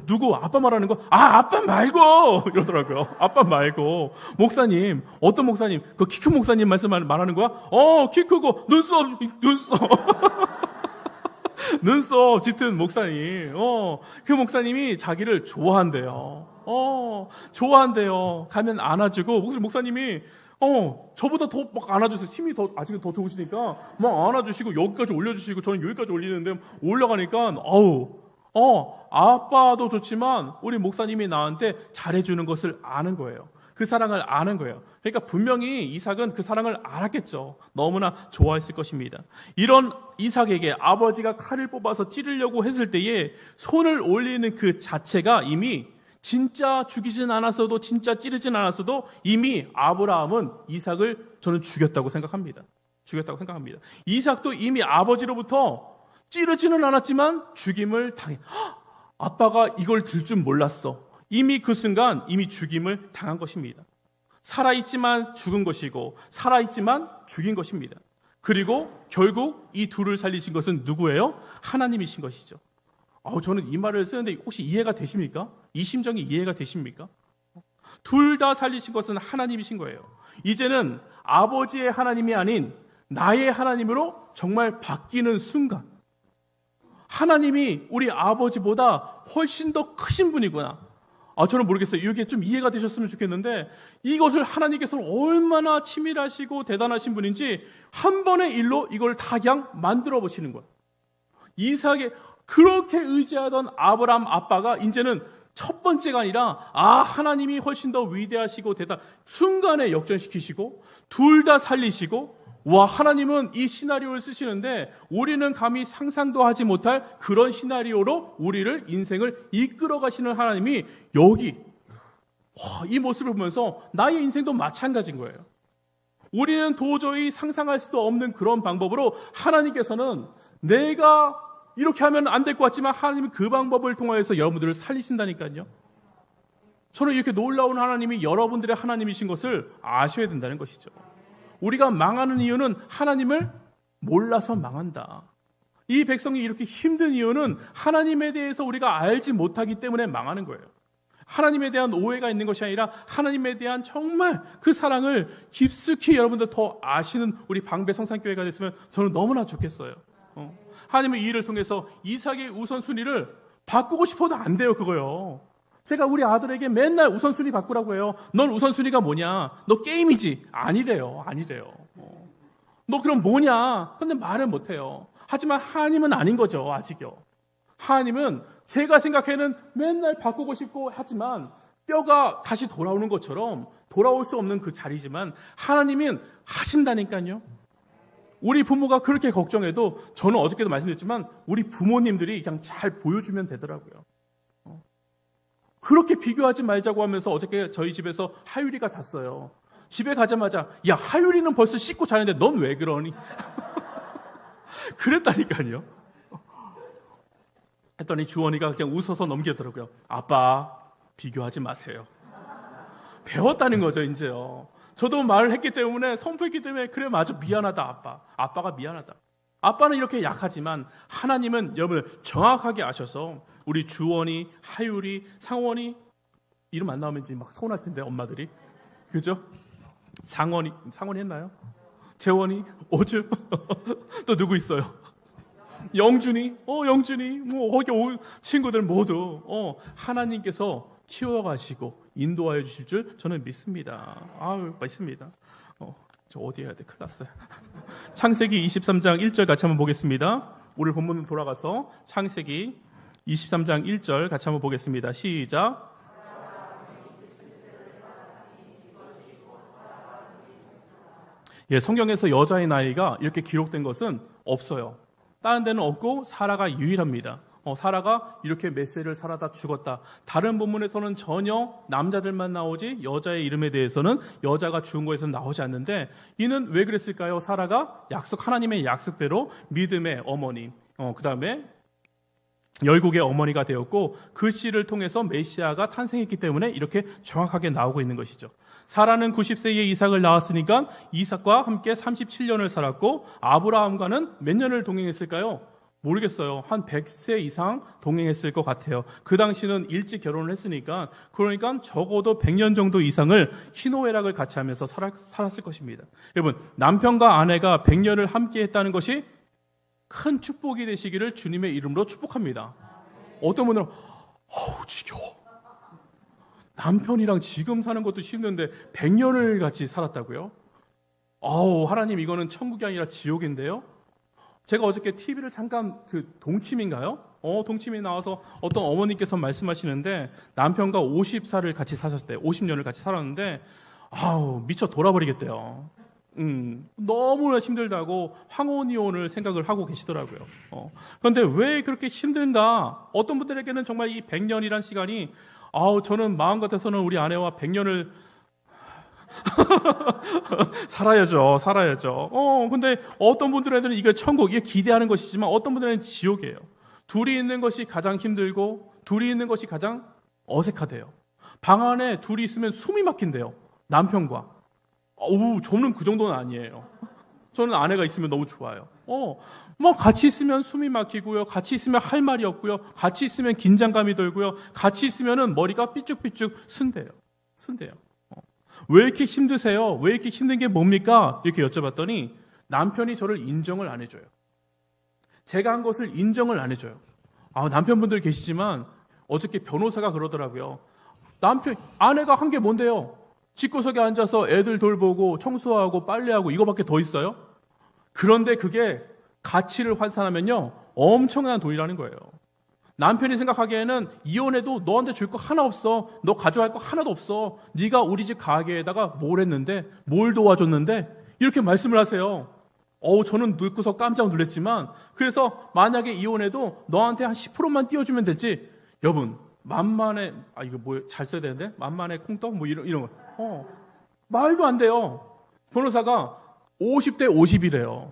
누구? 아빠 말하는 거? 아빠 말고! 이러더라고요. 아빠 말고. 목사님, 어떤 목사님? 그 키 큰 목사님 말하는 거야? 키 크고, 눈썹. 눈썹 짙은 목사님. 그 목사님이 자기를 좋아한대요. 좋아한대요. 가면 안아주고, 목사님이 저보다 더 막 안아주세요. 힘이 아직은 더 좋으시니까 막 안아주시고 여기까지 올려주시고 저는 여기까지 올리는데 올라가니까 아빠도 좋지만 우리 목사님이 나한테 잘해주는 것을 아는 거예요. 그 사랑을 아는 거예요. 그러니까 분명히 이삭은 그 사랑을 알았겠죠. 너무나 좋아했을 것입니다. 이런 이삭에게 아버지가 칼을 뽑아서 찌르려고 했을 때에 손을 올리는 그 자체가 이미 진짜 죽이진 않았어도 진짜 찌르진 않았어도 이미 아브라함은 이삭을 저는 죽였다고 생각합니다. 이삭도 이미 아버지로부터 찌르지는 않았지만 죽임을 당해. 아빠가 이걸 들 줄 몰랐어. 이미 그 순간 이미 죽임을 당한 것입니다. 살아있지만 죽은 것이고 살아있지만 죽인 것입니다. 그리고 결국 이 둘을 살리신 것은 누구예요? 하나님이신 것이죠. 저는 이 말을 쓰는데 혹시 이해가 되십니까? 이 심정이 이해가 되십니까? 둘 다 살리신 것은 하나님이신 거예요. 이제는 아버지의 하나님이 아닌 나의 하나님으로 정말 바뀌는 순간 하나님이 우리 아버지보다 훨씬 더 크신 분이구나. 저는 모르겠어요. 이게 좀 이해가 되셨으면 좋겠는데 이것을 하나님께서 얼마나 치밀하시고 대단하신 분인지 한 번의 일로 이걸 다 그냥 만들어 보시는 거예요. 이삭의 그렇게 의지하던 아브라함 아빠가 이제는 첫 번째가 아니라 하나님이 훨씬 더 위대하시고 순간에 역전시키시고 둘 다 살리시고 와, 하나님은 이 시나리오를 쓰시는데 우리는 감히 상상도 하지 못할 그런 시나리오로 우리를 인생을 이끌어 가시는 하나님이 여기 이 모습을 보면서 나의 인생도 마찬가지인 거예요. 우리는 도저히 상상할 수도 없는 그런 방법으로 하나님께서는 내가 이렇게 하면 안 될 것 같지만 하나님은 그 방법을 통하여서 여러분들을 살리신다니까요. 저는 이렇게 놀라운 하나님이 여러분들의 하나님이신 것을 아셔야 된다는 것이죠. 우리가 망하는 이유는 하나님을 몰라서 망한다. 이 백성이 이렇게 힘든 이유는 하나님에 대해서 우리가 알지 못하기 때문에 망하는 거예요. 하나님에 대한 오해가 있는 것이 아니라 하나님에 대한 정말 그 사랑을 깊숙이 여러분들 더 아시는 우리 방배 성산교회가 됐으면 저는 너무나 좋겠어요. 하나님의 이 일을 통해서 이삭의 우선순위를 바꾸고 싶어도 안 돼요. 그거요. 제가 우리 아들에게 맨날 우선순위 바꾸라고 해요. 넌 우선순위가 뭐냐? 너 게임이지? 아니래요. 너 그럼 뭐냐? 근데 말은 못해요. 하지만 하나님은 아닌 거죠. 아직요. 하나님은 제가 생각에는 맨날 바꾸고 싶고 하지만 뼈가 다시 돌아오는 것처럼 돌아올 수 없는 그 자리지만 하나님은 하신다니까요. 우리 부모가 그렇게 걱정해도 저는 어저께도 말씀드렸지만 우리 부모님들이 그냥 잘 보여주면 되더라고요. 그렇게 비교하지 말자고 하면서 어저께 저희 집에서 하율이가 잤어요. 집에 가자마자 야, 하율이는 벌써 씻고 자는데 넌 왜 그러니? 그랬다니까요. 했더니 주원이가 그냥 웃어서 넘기더라고요. 아빠, 비교하지 마세요. 배웠다는 거죠, 이제요. 저도 말을 했기 때문에, 선포했기 때문에, 그래, 맞아, 미안하다, 아빠. 아빠가 미안하다. 아빠는 이렇게 약하지만 하나님은 여러분을 정확하게 아셔서 우리 주원이, 하율이, 상원이, 이름 안 나오면 이제 막 서운할 텐데, 엄마들이. 그죠? 상원이 했나요? 재원이, 오주, 또 누구 있어요? 영준이, 거기 친구들 모두, 하나님께서 키워가시고 인도하여 주실 줄 저는 믿습니다. 믿습니다. 저 어디 해야 돼? 큰일 났어요. 창세기 23장 1절 같이 한번 보겠습니다. 오늘 본문 돌아가서 창세기 23장 1절 같이 한번 보겠습니다. 시작. 예, 성경에서 여자의 나이가 이렇게 기록된 것은 없어요. 다른 데는 없고 사라가 유일합니다. 사라가 이렇게 몇 세를 살아다 죽었다. 다른 본문에서는 전혀 남자들만 나오지 여자의 이름에 대해서는 여자가 죽은 거에서는 나오지 않는데 이는 왜 그랬을까요? 사라가 하나님의 약속대로 믿음의 어머니, 그 다음에 열국의 어머니가 되었고 그 씨를 통해서 메시아가 탄생했기 때문에 이렇게 정확하게 나오고 있는 것이죠. 사라는 90세에 이삭을 낳았으니까 이삭과 함께 37년을 살았고 아브라함과는 몇 년을 동행했을까요? 모르겠어요. 한 100세 이상 동행했을 것 같아요. 그 당시는 일찍 결혼을 했으니까 그러니까 적어도 100년 정도 이상을 희노애락을 같이 하면서 살았을 것입니다. 여러분, 남편과 아내가 100년을 함께 했다는 것이 큰 축복이 되시기를 주님의 이름으로 축복합니다. 어떤 분들은 지겨워. 남편이랑 지금 사는 것도 힘든데 100년을 같이 살았다고요? 하나님, 이거는 천국이 아니라 지옥인데요? 제가 어저께 TV를 잠깐 동침인가요? 동침이 나와서 어떤 어머니께서 말씀하시는데 남편과 50살을 같이 사셨대요. 50년을 같이 살았는데 미쳐 돌아버리겠대요. 너무나 힘들다고 황혼이혼을 생각을 하고 계시더라고요. 그런데 왜 그렇게 힘든가? 어떤 분들에게는 정말 이 100년이란 시간이 저는 마음 같아서는 우리 아내와 100년을 살아야죠. 근데 어떤 분들에게는 이게 천국, 이게 기대하는 것이지만 어떤 분들에게는 지옥이에요. 둘이 있는 것이 가장 힘들고 둘이 있는 것이 가장 어색하대요. 방 안에 둘이 있으면 숨이 막힌대요. 남편과. 저는 그 정도는 아니에요. 저는 아내가 있으면 너무 좋아요. 같이 있으면 숨이 막히고요. 같이 있으면 할 말이 없고요. 같이 있으면 긴장감이 들고요. 같이 있으면은 머리가 삐쭉삐쭉 쓴대요. 왜 이렇게 힘드세요? 왜 이렇게 힘든 게 뭡니까? 이렇게 여쭤봤더니 남편이 저를 인정을 안 해줘요. 제가 한 것을 인정을 안 해줘요. 남편분들 계시지만 어저께 변호사가 그러더라고요. 아내가 한 게 뭔데요? 집구석에 앉아서 애들 돌보고 청소하고 빨래하고 이거밖에 더 있어요? 그런데 그게 가치를 환산하면요 엄청난 돈이라는 거예요. 남편이 생각하기에는 이혼해도 너한테 줄 거 하나 없어. 너 가져갈 거 하나도 없어. 네가 우리 집 가게에다가 뭘 했는데, 뭘 도와줬는데 이렇게 말씀을 하세요. 저는 듣고서 깜짝 놀랐지만, 그래서 만약에 이혼해도 너한테 한 10%만 띄워주면 되지. 여러분, 만만에, 이거 뭐 잘 써야 되는데? 만만에 콩떡? 뭐 이런 거. 말도 안 돼요. 변호사가 50대 50이래요.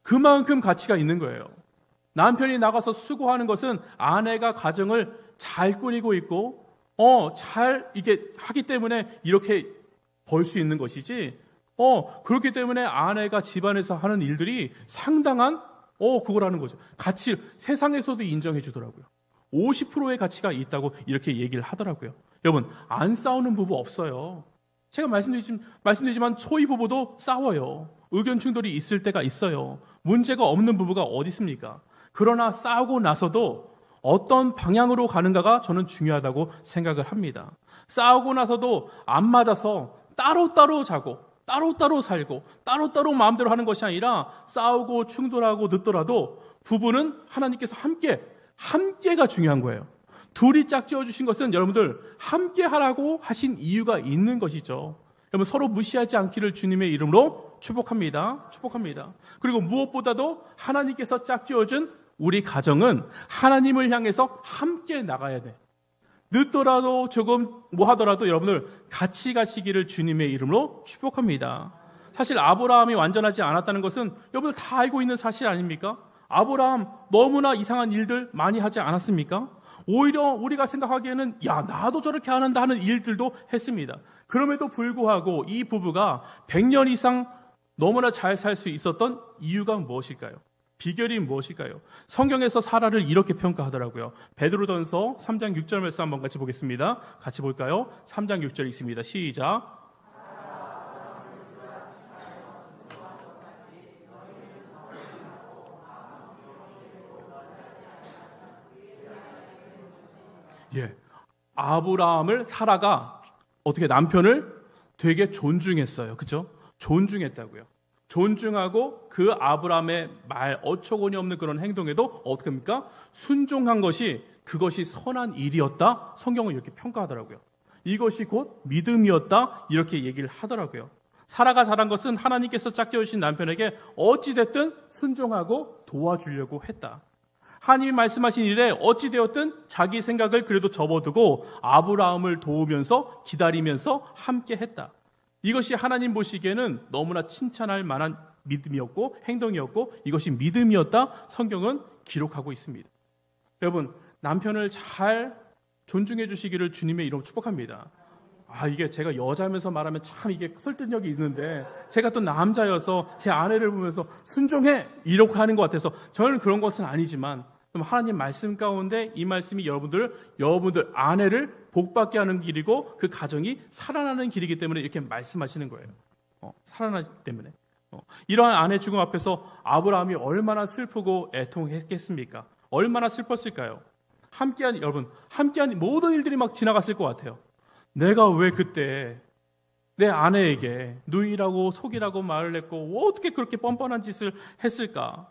그만큼 가치가 있는 거예요. 남편이 나가서 수고하는 것은 아내가 가정을 잘 꾸리고 있고, 잘 이게 하기 때문에 이렇게 벌 수 있는 것이지, 그렇기 때문에 아내가 집안에서 하는 일들이 상당한, 그거라는 거죠. 가치, 세상에서도 인정해 주더라고요. 50%의 가치가 있다고 이렇게 얘기를 하더라고요. 여러분, 안 싸우는 부부 없어요. 제가 말씀드리지만 초이 부부도 싸워요. 의견 충돌이 있을 때가 있어요. 문제가 없는 부부가 어디 있습니까? 그러나 싸우고 나서도 어떤 방향으로 가는가가 저는 중요하다고 생각을 합니다. 싸우고 나서도 안 맞아서 따로따로 자고 따로따로 살고 따로따로 마음대로 하는 것이 아니라 싸우고 충돌하고 늦더라도 부부는 하나님께서 함께가 중요한 거예요. 둘이 짝지어 주신 것은 여러분들 함께 하라고 하신 이유가 있는 것이죠. 여러분, 서로 무시하지 않기를 주님의 이름으로 축복합니다. 그리고 무엇보다도 하나님께서 짝지어준 우리 가정은 하나님을 향해서 함께 나가야 돼. 늦더라도 조금 뭐 하더라도 여러분들 같이 가시기를 주님의 이름으로 축복합니다. 사실 아브라함이 완전하지 않았다는 것은 여러분들 다 알고 있는 사실 아닙니까? 아브라함 너무나 이상한 일들 많이 하지 않았습니까? 오히려 우리가 생각하기에는 나도 저렇게 안 한다 하는 일들도 했습니다. 그럼에도 불구하고 이 부부가 100년 이상 너무나 잘 살 수 있었던 이유가 무엇일까요? 비결이 무엇일까요? 성경에서 사라를 이렇게 평가하더라고요. 베드로전서 3장 6절 말씀 한번 같이 보겠습니다. 같이 볼까요? 3장 6절 있습니다. 시작. 아브라함을 사라가 어떻게 남편을 되게 존중했어요. 그죠? 존중했다고요. 존중하고 그 아브라함의 말 어처구니 없는 그런 행동에도 어떻게 합니까? 순종한 그것이 선한 일이었다. 성경은 이렇게 평가하더라고요. 이것이 곧 믿음이었다. 이렇게 얘기를 하더라고요. 사라가 잘한 것은 하나님께서 짝지어주신 남편에게 어찌됐든 순종하고 도와주려고 했다. 하나님이 말씀하신 일에 어찌되었든 자기 생각을 그래도 접어두고 아브라함을 도우면서 기다리면서 함께 했다. 이것이 하나님 보시기에는 너무나 칭찬할 만한 믿음이었고 행동이었고 이것이 믿음이었다. 성경은 기록하고 있습니다. 여러분, 남편을 잘 존중해 주시기를 주님의 이름으로 축복합니다. 이게 제가 여자면서 말하면 참 이게 설득력이 있는데 제가 또 남자여서 제 아내를 보면서 순종해 이렇게 하는 것 같아서 저는 그런 것은 아니지만 하나님 말씀 가운데 이 말씀이 여러분들 아내를 복받게 하는 길이고 그 가정이 살아나는 길이기 때문에 이렇게 말씀하시는 거예요. 살아나기 때문에. 이러한 아내 죽음 앞에서 아브라함이 얼마나 슬프고 애통했겠습니까? 얼마나 슬펐을까요? 함께한 모든 일들이 막 지나갔을 것 같아요. 내가 왜 그때 내 아내에게 누이라고 속이라고 말을 했고 어떻게 그렇게 뻔뻔한 짓을 했을까?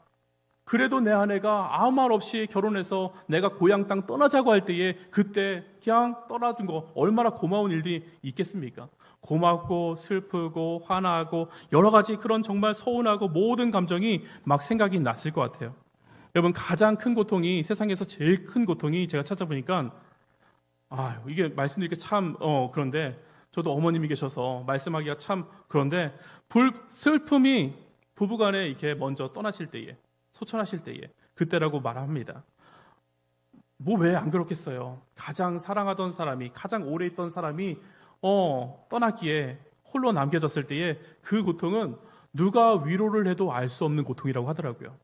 그래도 내 아내가 아무 말 없이 결혼해서 내가 고향 땅 떠나자고 할 때에 그때 그냥 떠나준 거 얼마나 고마운 일들이 있겠습니까? 고맙고 슬프고 화나고 여러 가지 그런 정말 서운하고 모든 감정이 막 생각이 났을 것 같아요. 여러분, 가장 큰 고통이 세상에서 제일 큰 고통이 제가 찾아보니까 이게 말씀드리기 참 그런데 저도 어머님이 계셔서 말씀하기가 참 그런데 슬픔이 부부간에 이렇게 먼저 떠나실 때에 소천하실 때에 그때라고 말합니다. 뭐 왜 안 그렇겠어요? 가장 사랑하던 사람이 가장 오래 있던 사람이 떠났기에 홀로 남겨졌을 때에 그 고통은 누가 위로를 해도 알 수 없는 고통이라고 하더라고요.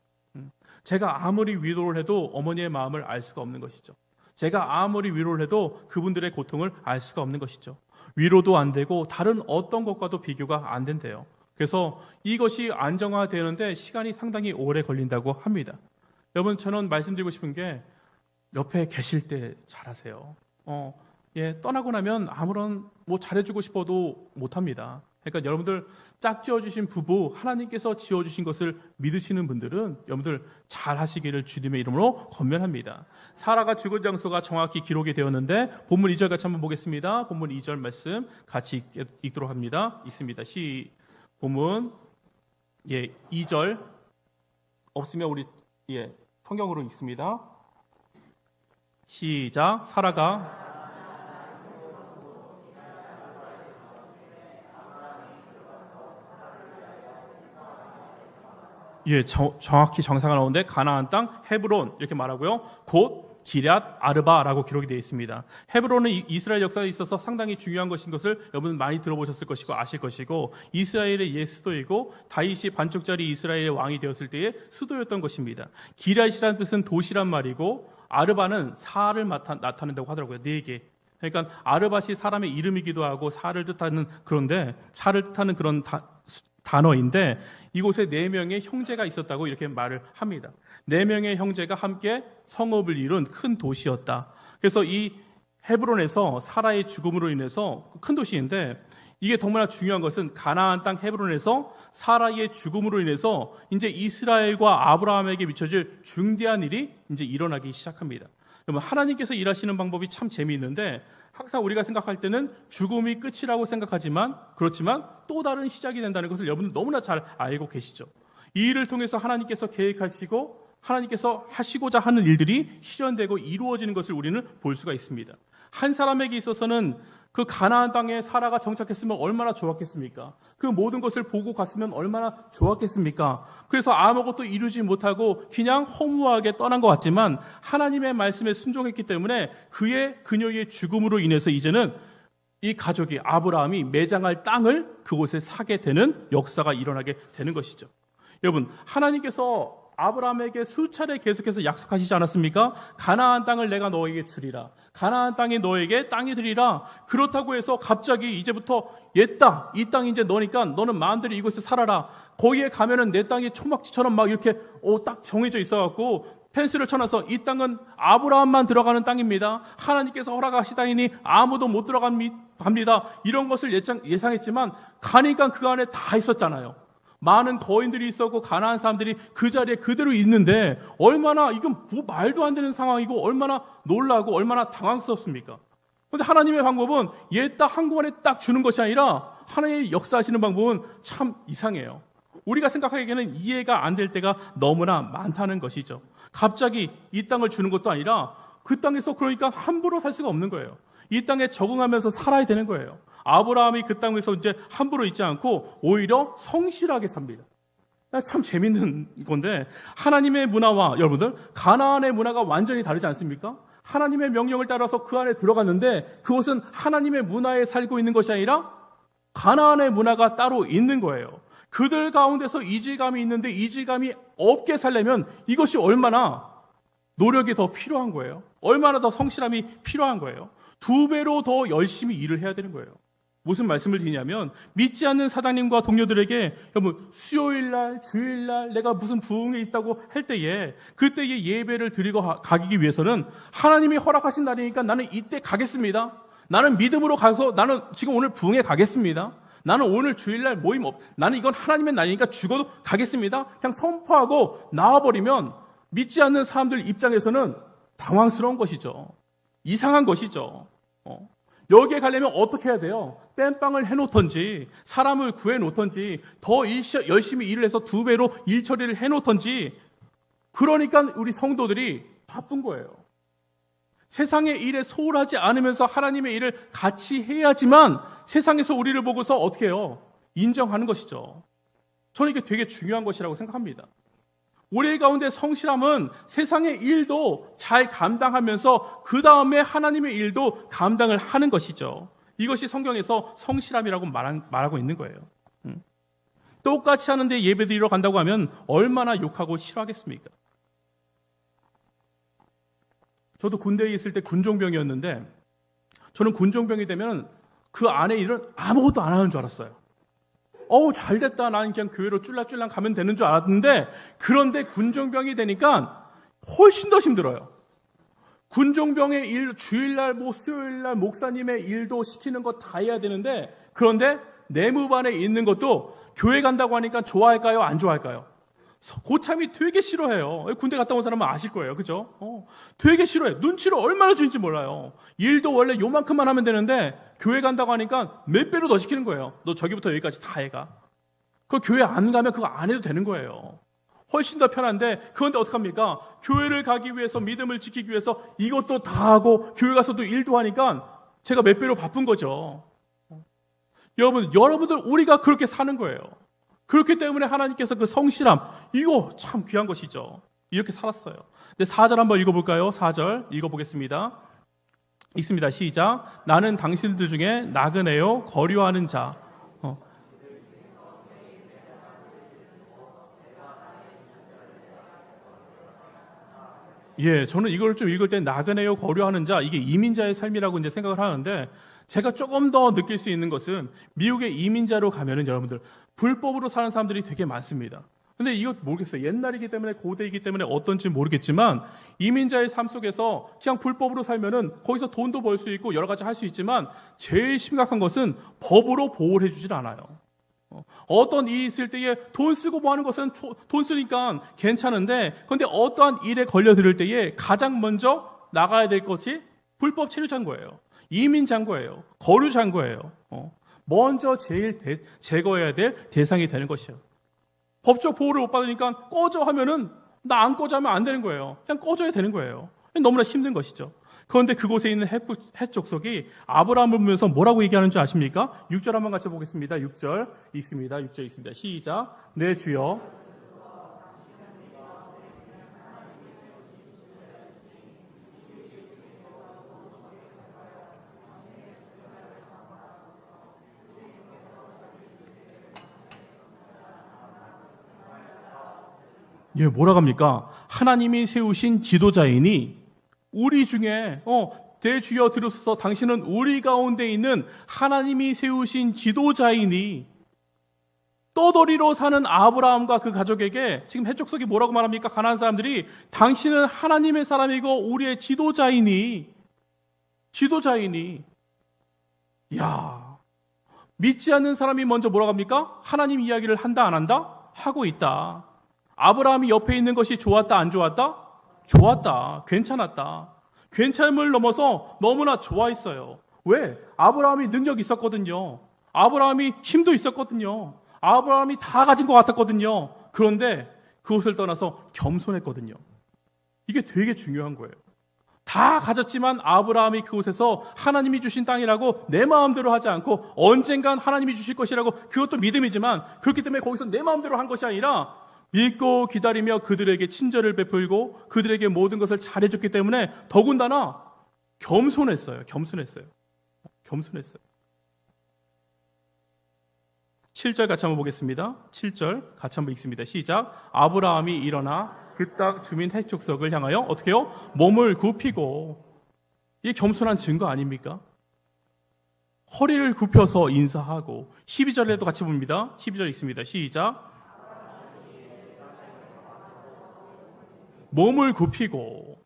제가 아무리 위로를 해도 어머니의 마음을 알 수가 없는 것이죠. 제가 아무리 위로를 해도 그분들의 고통을 알 수가 없는 것이죠. 위로도 안 되고 다른 어떤 것과도 비교가 안 된대요. 그래서 이것이 안정화되는데 시간이 상당히 오래 걸린다고 합니다. 여러분, 저는 말씀드리고 싶은 게 옆에 계실 때 잘하세요. 떠나고 나면 아무런 잘해주고 싶어도 못합니다. 그러니까 여러분들 짝지어주신 부부 하나님께서 지어주신 것을 믿으시는 분들은 여러분들 잘하시기를 주님의 이름으로 권면합니다. 사라가 죽은 장소가 정확히 기록이 되었는데 본문 2절 같이 한번 보겠습니다. 본문 2절 말씀 같이 읽도록 합니다. 있습니다. 본문 2절 없으면 우리 성경으로 읽습니다. 시작. 사라가 정확히 정사가 나오는데 가나안 땅 헤브론 이렇게 말하고요. 곧 기럇 아르바라고 기록이 되어 있습니다. 헤브론은 이스라엘 역사에 있어서 상당히 중요한 것인 것을 여러분 많이 들어보셨을 것이고 아실 것이고 이스라엘의 옛 수도이고 다윗이 반쪽짜리 이스라엘의 왕이 되었을 때의 수도였던 것입니다. 기럇이라는 뜻은 도시란 말이고 아르바는 사를 나타낸다고 하더라고요. 4개. 그러니까 아르바시 사람의 이름이기도 하고 사를 뜻하는 그런 단어인데 이곳에 4명의 형제가 있었다고 이렇게 말을 합니다. 4명의 형제가 함께 성읍을 이룬 큰 도시였다. 그래서 이 헤브론에서 사라의 죽음으로 인해서 큰 도시인데 이게 정말 중요한 것은 가나안 땅 헤브론에서 사라의 죽음으로 인해서 이제 이스라엘과 아브라함에게 미쳐질 중대한 일이 이제 일어나기 시작합니다. 여러분, 하나님께서 일하시는 방법이 참 재미있는데 항상 우리가 생각할 때는 죽음이 끝이라고 생각하지만 그렇지만 또 다른 시작이 된다는 것을 여러분 너무나 잘 알고 계시죠. 이 일을 통해서 하나님께서 계획하시고 하나님께서 하시고자 하는 일들이 실현되고 이루어지는 것을 우리는 볼 수가 있습니다. 한 사람에게 있어서는 그 가나안 땅에 사라가 정착했으면 얼마나 좋았겠습니까? 그 모든 것을 보고 갔으면 얼마나 좋았겠습니까? 그래서 아무것도 이루지 못하고 그냥 허무하게 떠난 것 같지만 하나님의 말씀에 순종했기 때문에 그녀의 죽음으로 인해서 이제는 이 가족이 아브라함이 매장할 땅을 그곳에 사게 되는 역사가 일어나게 되는 것이죠. 여러분, 하나님께서 아브라함에게 수차례 계속해서 약속하시지 않았습니까? 가나안 땅을 내가 너에게 주리라. 가나안 땅이 너에게 땅이 되리라. 그렇다고 해서 갑자기 이제부터 옛 땅, 이 땅이 이제 너니까 너는 마음대로 이곳에 살아라. 거기에 가면은 내 땅이 초막지처럼 막 이렇게 딱 정해져 있어갖고 펜스를 쳐놔서 이 땅은 아브라함만 들어가는 땅입니다. 하나님께서 허락하시다니 아무도 못 들어갑니다. 이런 것을 예상했지만 가니까 그 안에 다 있었잖아요. 많은 거인들이 있었고 가나안 사람들이 그 자리에 그대로 있는데 얼마나 이건 말도 안 되는 상황이고 얼마나 놀라고 얼마나 당황스럽습니까? 그런데 하나님의 방법은 옛 땅 한꺼번에 딱 주는 것이 아니라 하나님의 역사하시는 방법은 참 이상해요. 우리가 생각하기에는 이해가 안 될 때가 너무나 많다는 것이죠. 갑자기 이 땅을 주는 것도 아니라 그 땅에서 그러니까 함부로 살 수가 없는 거예요. 이 땅에 적응하면서 살아야 되는 거예요. 아브라함이 그 땅에서 이제 함부로 있지 않고 오히려 성실하게 삽니다. 참 재밌는 건데 하나님의 문화와 여러분들 가나안의 문화가 완전히 다르지 않습니까? 하나님의 명령을 따라서 그 안에 들어갔는데 그것은 하나님의 문화에 살고 있는 것이 아니라 가나안의 문화가 따로 있는 거예요. 그들 가운데서 이질감이 있는데 이질감이 없게 살려면 이것이 얼마나 노력이 더 필요한 거예요. 얼마나 더 성실함이 필요한 거예요. 2배로 더 열심히 일을 해야 되는 거예요. 무슨 말씀을 드리냐면 믿지 않는 사장님과 동료들에게 여러분 수요일날 주일날 내가 무슨 부흥에 있다고 할 때에 그때의 예배를 드리고 가기 위해서는 하나님이 허락하신 날이니까 나는 이때 가겠습니다. 나는 믿음으로 가서 나는 지금 오늘 부흥에 가겠습니다. 나는 오늘 주일날 모임 나는 이건 하나님의 날이니까 죽어도 가겠습니다. 그냥 선포하고 나와버리면 믿지 않는 사람들 입장에서는 당황스러운 것이죠. 이상한 것이죠. 여기에 가려면 어떻게 해야 돼요? 땜빵을 해놓던지 사람을 구해놓던지 더 열심히 일을 해서 2배로 일 처리를 해놓던지 그러니까 우리 성도들이 바쁜 거예요. 세상의 일에 소홀하지 않으면서 하나님의 일을 같이 해야지만 세상에서 우리를 보고서 어떻게 해요? 인정하는 것이죠. 저는 이게 되게 중요한 것이라고 생각합니다. 우리 가운데 성실함은 세상의 일도 잘 감당하면서 그 다음에 하나님의 일도 감당을 하는 것이죠. 이것이 성경에서 성실함이라고 말하고 있는 거예요. 똑같이 하는데 예배드리러 간다고 하면 얼마나 욕하고 싫어하겠습니까? 저도 군대에 있을 때 군종병이었는데 저는 군종병이 되면 그 안에 일은 아무것도 안 하는 줄 알았어요. 잘 됐다. 나는 그냥 교회로 쫄랑쫄랑 가면 되는 줄 알았는데 그런데 군종병이 되니까 훨씬 더 힘들어요. 군종병의 일, 주일날, 수요일날 목사님의 일도 시키는 거 다 해야 되는데 그런데 내무반에 있는 것도 교회 간다고 하니까 좋아할까요? 안 좋아할까요? 고참이 되게 싫어해요. 군대 갔다 온 사람은 아실 거예요. 그죠? 되게 싫어해요. 눈치를 얼마나 주는지 몰라요. 일도 원래 요만큼만 하면 되는데 교회 간다고 하니까 몇 배로 더 시키는 거예요. 너 저기부터 여기까지 다 해가. 그 교회 안 가면 그거 안 해도 되는 거예요. 훨씬 더 편한데, 그런데 어떡합니까? 교회를 가기 위해서, 믿음을 지키기 위해서 이것도 다 하고 교회 가서도 일도 하니까 제가 몇 배로 바쁜 거죠. 여러분들 우리가 그렇게 사는 거예요. 그렇기 때문에 하나님께서 그 성실함, 이거 참 귀한 것이죠. 이렇게 살았어요. 근데 4절 한번 읽어볼까요? 4절 읽어보겠습니다. 읽습니다. 시작. 나는 당신들 중에 나그네요 거류하는 자. 저는 이걸 좀 읽을 때 나그네요 거류하는 자, 이게 이민자의 삶이라고 이제 생각을 하는데, 제가 조금 더 느낄 수 있는 것은 미국의 이민자로 가면은 여러분들 불법으로 사는 사람들이 되게 많습니다. 근데 이거 모르겠어요. 옛날이기 때문에, 고대이기 때문에 어떤지 모르겠지만, 이민자의 삶 속에서 그냥 불법으로 살면은 거기서 돈도 벌 수 있고 여러 가지 할 수 있지만, 제일 심각한 것은 법으로 보호를 해주질 않아요. 어떤 일이 있을 때에 돈 쓰고 뭐 하는 것은 돈 쓰니까 괜찮은데, 그런데 어떠한 일에 걸려들 때에 가장 먼저 나가야 될 것이 불법 체류 잔고예요. 이민 잔고예요. 거류 잔고예요. 먼저 제일 제거해야 될 대상이 되는 것이에요. 법적 보호를 못 받으니까 꺼져 하면은, 나 안 꺼져 하면 안 되는 거예요. 그냥 꺼져야 되는 거예요. 너무나 힘든 것이죠. 그런데 그곳에 있는 헷 족속이 아브라함을 보면서 뭐라고 얘기하는 줄 아십니까? 6절 한번 같이 보겠습니다. 6절 있습니다. 6절 있습니다. 시작. 네, 주여. 뭐라고 합니까? 하나님이 세우신 지도자이니 우리 중에 대주여 들으소서, 당신은 우리 가운데 있는 하나님이 세우신 지도자이니, 떠돌이로 사는 아브라함과 그 가족에게 지금 헷족속이 뭐라고 말합니까? 가나안 사람들이 당신은 하나님의 사람이고 우리의 지도자이니. 믿지 않는 사람이 먼저 뭐라고 합니까? 하나님 이야기를 한다 안 한다? 하고 있다. 아브라함이 옆에 있는 것이 좋았다 안 좋았다? 좋았다. 괜찮았다. 괜찮음을 넘어서 너무나 좋아했어요. 왜? 아브라함이 능력이 있었거든요. 아브라함이 힘도 있었거든요. 아브라함이 다 가진 것 같았거든요. 그런데 그것을 떠나서 겸손했거든요. 이게 되게 중요한 거예요. 다 가졌지만 아브라함이 그곳에서 하나님이 주신 땅이라고 내 마음대로 하지 않고, 언젠간 하나님이 주실 것이라고, 그것도 믿음이지만 그렇기 때문에 거기서 내 마음대로 한 것이 아니라 믿고 기다리며 그들에게 친절을 베풀고 그들에게 모든 것을 잘해줬기 때문에 더군다나 겸손했어요. 7절 같이 한번 보겠습니다. 7절 같이 한번 읽습니다. 시작. 아브라함이 일어나 그 땅 주민 헷 족속을 향하여 어떻게 해요? 몸을 굽히고. 이게 겸손한 증거 아닙니까? 허리를 굽혀서 인사하고. 12절에도 같이 봅니다. 12절 읽습니다. 시작. 몸을 굽히고.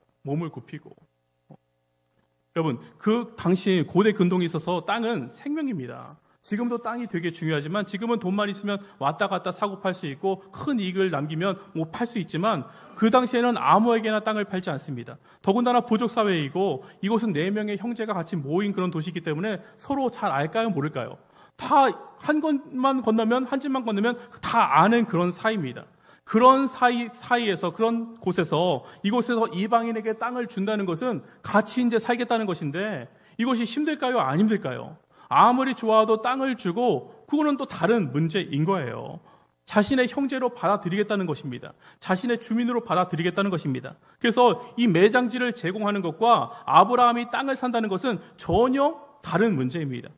여러분, 그 당시 고대 근동에 있어서 땅은 생명입니다. 지금도 땅이 되게 중요하지만, 지금은 돈만 있으면 왔다 갔다 사고 팔 수 있고 큰 이익을 남기면 뭐 팔 수 있지만, 그 당시에는 아무에게나 땅을 팔지 않습니다. 더군다나 부족 사회이고 이곳은 4명의 형제가 같이 모인 그런 도시이기 때문에 서로 잘 알까요, 모를까요? 다 한 곳만 건너면, 한 집만 건너면 다 아는 그런 사이입니다. 그런 사이에서, 그런 곳에서, 이곳에서 이방인에게 땅을 준다는 것은 같이 이제 살겠다는 것인데, 이것이 힘들까요? 안 힘들까요? 아무리 좋아도 땅을 주고, 그거는 또 다른 문제인 거예요. 자신의 형제로 받아들이겠다는 것입니다. 자신의 주민으로 받아들이겠다는 것입니다. 그래서 이 매장지를 제공하는 것과 아브라함이 땅을 산다는 것은 전혀 다른 문제입니다.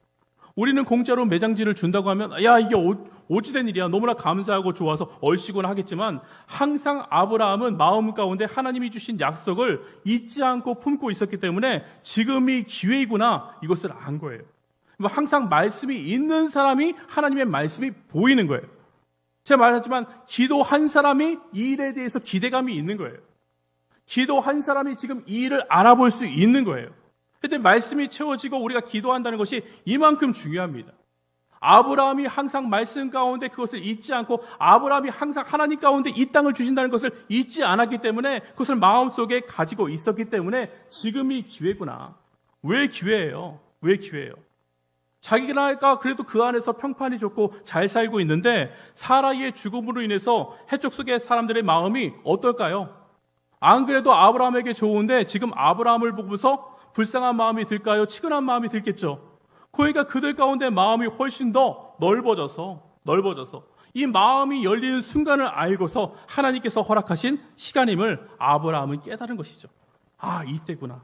우리는 공짜로 매장지를 준다고 하면, 야, 이게 어찌된 일이야, 너무나 감사하고 좋아서 얼씨구나 하겠지만, 항상 아브라함은 마음 가운데 하나님이 주신 약속을 잊지 않고 품고 있었기 때문에 지금이 기회이구나, 이것을 안 거예요. 항상 말씀이 있는 사람이 하나님의 말씀이 보이는 거예요. 제가 말했지만 기도한 사람이 이 일에 대해서 기대감이 있는 거예요. 기도한 사람이 지금 이 일을 알아볼 수 있는 거예요. 그때 말씀이 채워지고 우리가 기도한다는 것이 이만큼 중요합니다. 아브라함이 항상 말씀 가운데 그것을 잊지 않고, 아브라함이 항상 하나님 가운데 이 땅을 주신다는 것을 잊지 않았기 때문에, 그것을 마음속에 가지고 있었기 때문에 지금이 기회구나. 왜 기회예요? 자기가 그래도 그 안에서 평판이 좋고 잘 살고 있는데 사라의 죽음으로 인해서 해쪽 속의 사람들의 마음이 어떨까요? 안 그래도 아브라함에게 좋은데 지금 아브라함을 보고서 불쌍한 마음이 들까요? 치근한 마음이 들겠죠. 그러니까 그들 가운데 마음이 훨씬 더 넓어져서 이 마음이 열리는 순간을 알고서 하나님께서 허락하신 시간임을 아브라함은 깨달은 것이죠. 아, 이때구나.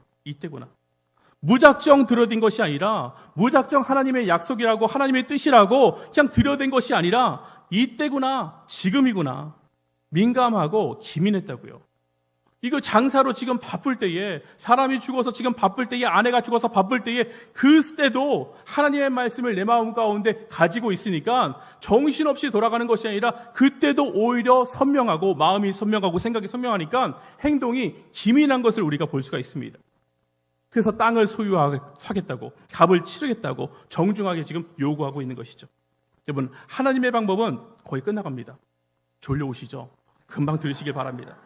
무작정 들어댄 것이 아니라, 무작정 하나님의 약속이라고 하나님의 뜻이라고 그냥 들여댄 것이 아니라 이때구나, 지금이구나, 민감하고 기민했다고요. 이거 장사로 지금 바쁠 때에, 사람이 죽어서 지금 바쁠 때에, 아내가 죽어서 바쁠 때에, 그때도 하나님의 말씀을 내 마음 가운데 가지고 있으니까 정신없이 돌아가는 것이 아니라 그때도 오히려 선명하고, 마음이 선명하고 생각이 선명하니까 행동이 기민한 것을 우리가 볼 수가 있습니다. 그래서 땅을 소유하겠다고, 값을 치르겠다고 정중하게 지금 요구하고 있는 것이죠. 여러분, 하나님의 방법은 거의 끝나갑니다. 졸려오시죠? 금방 들으시길 바랍니다.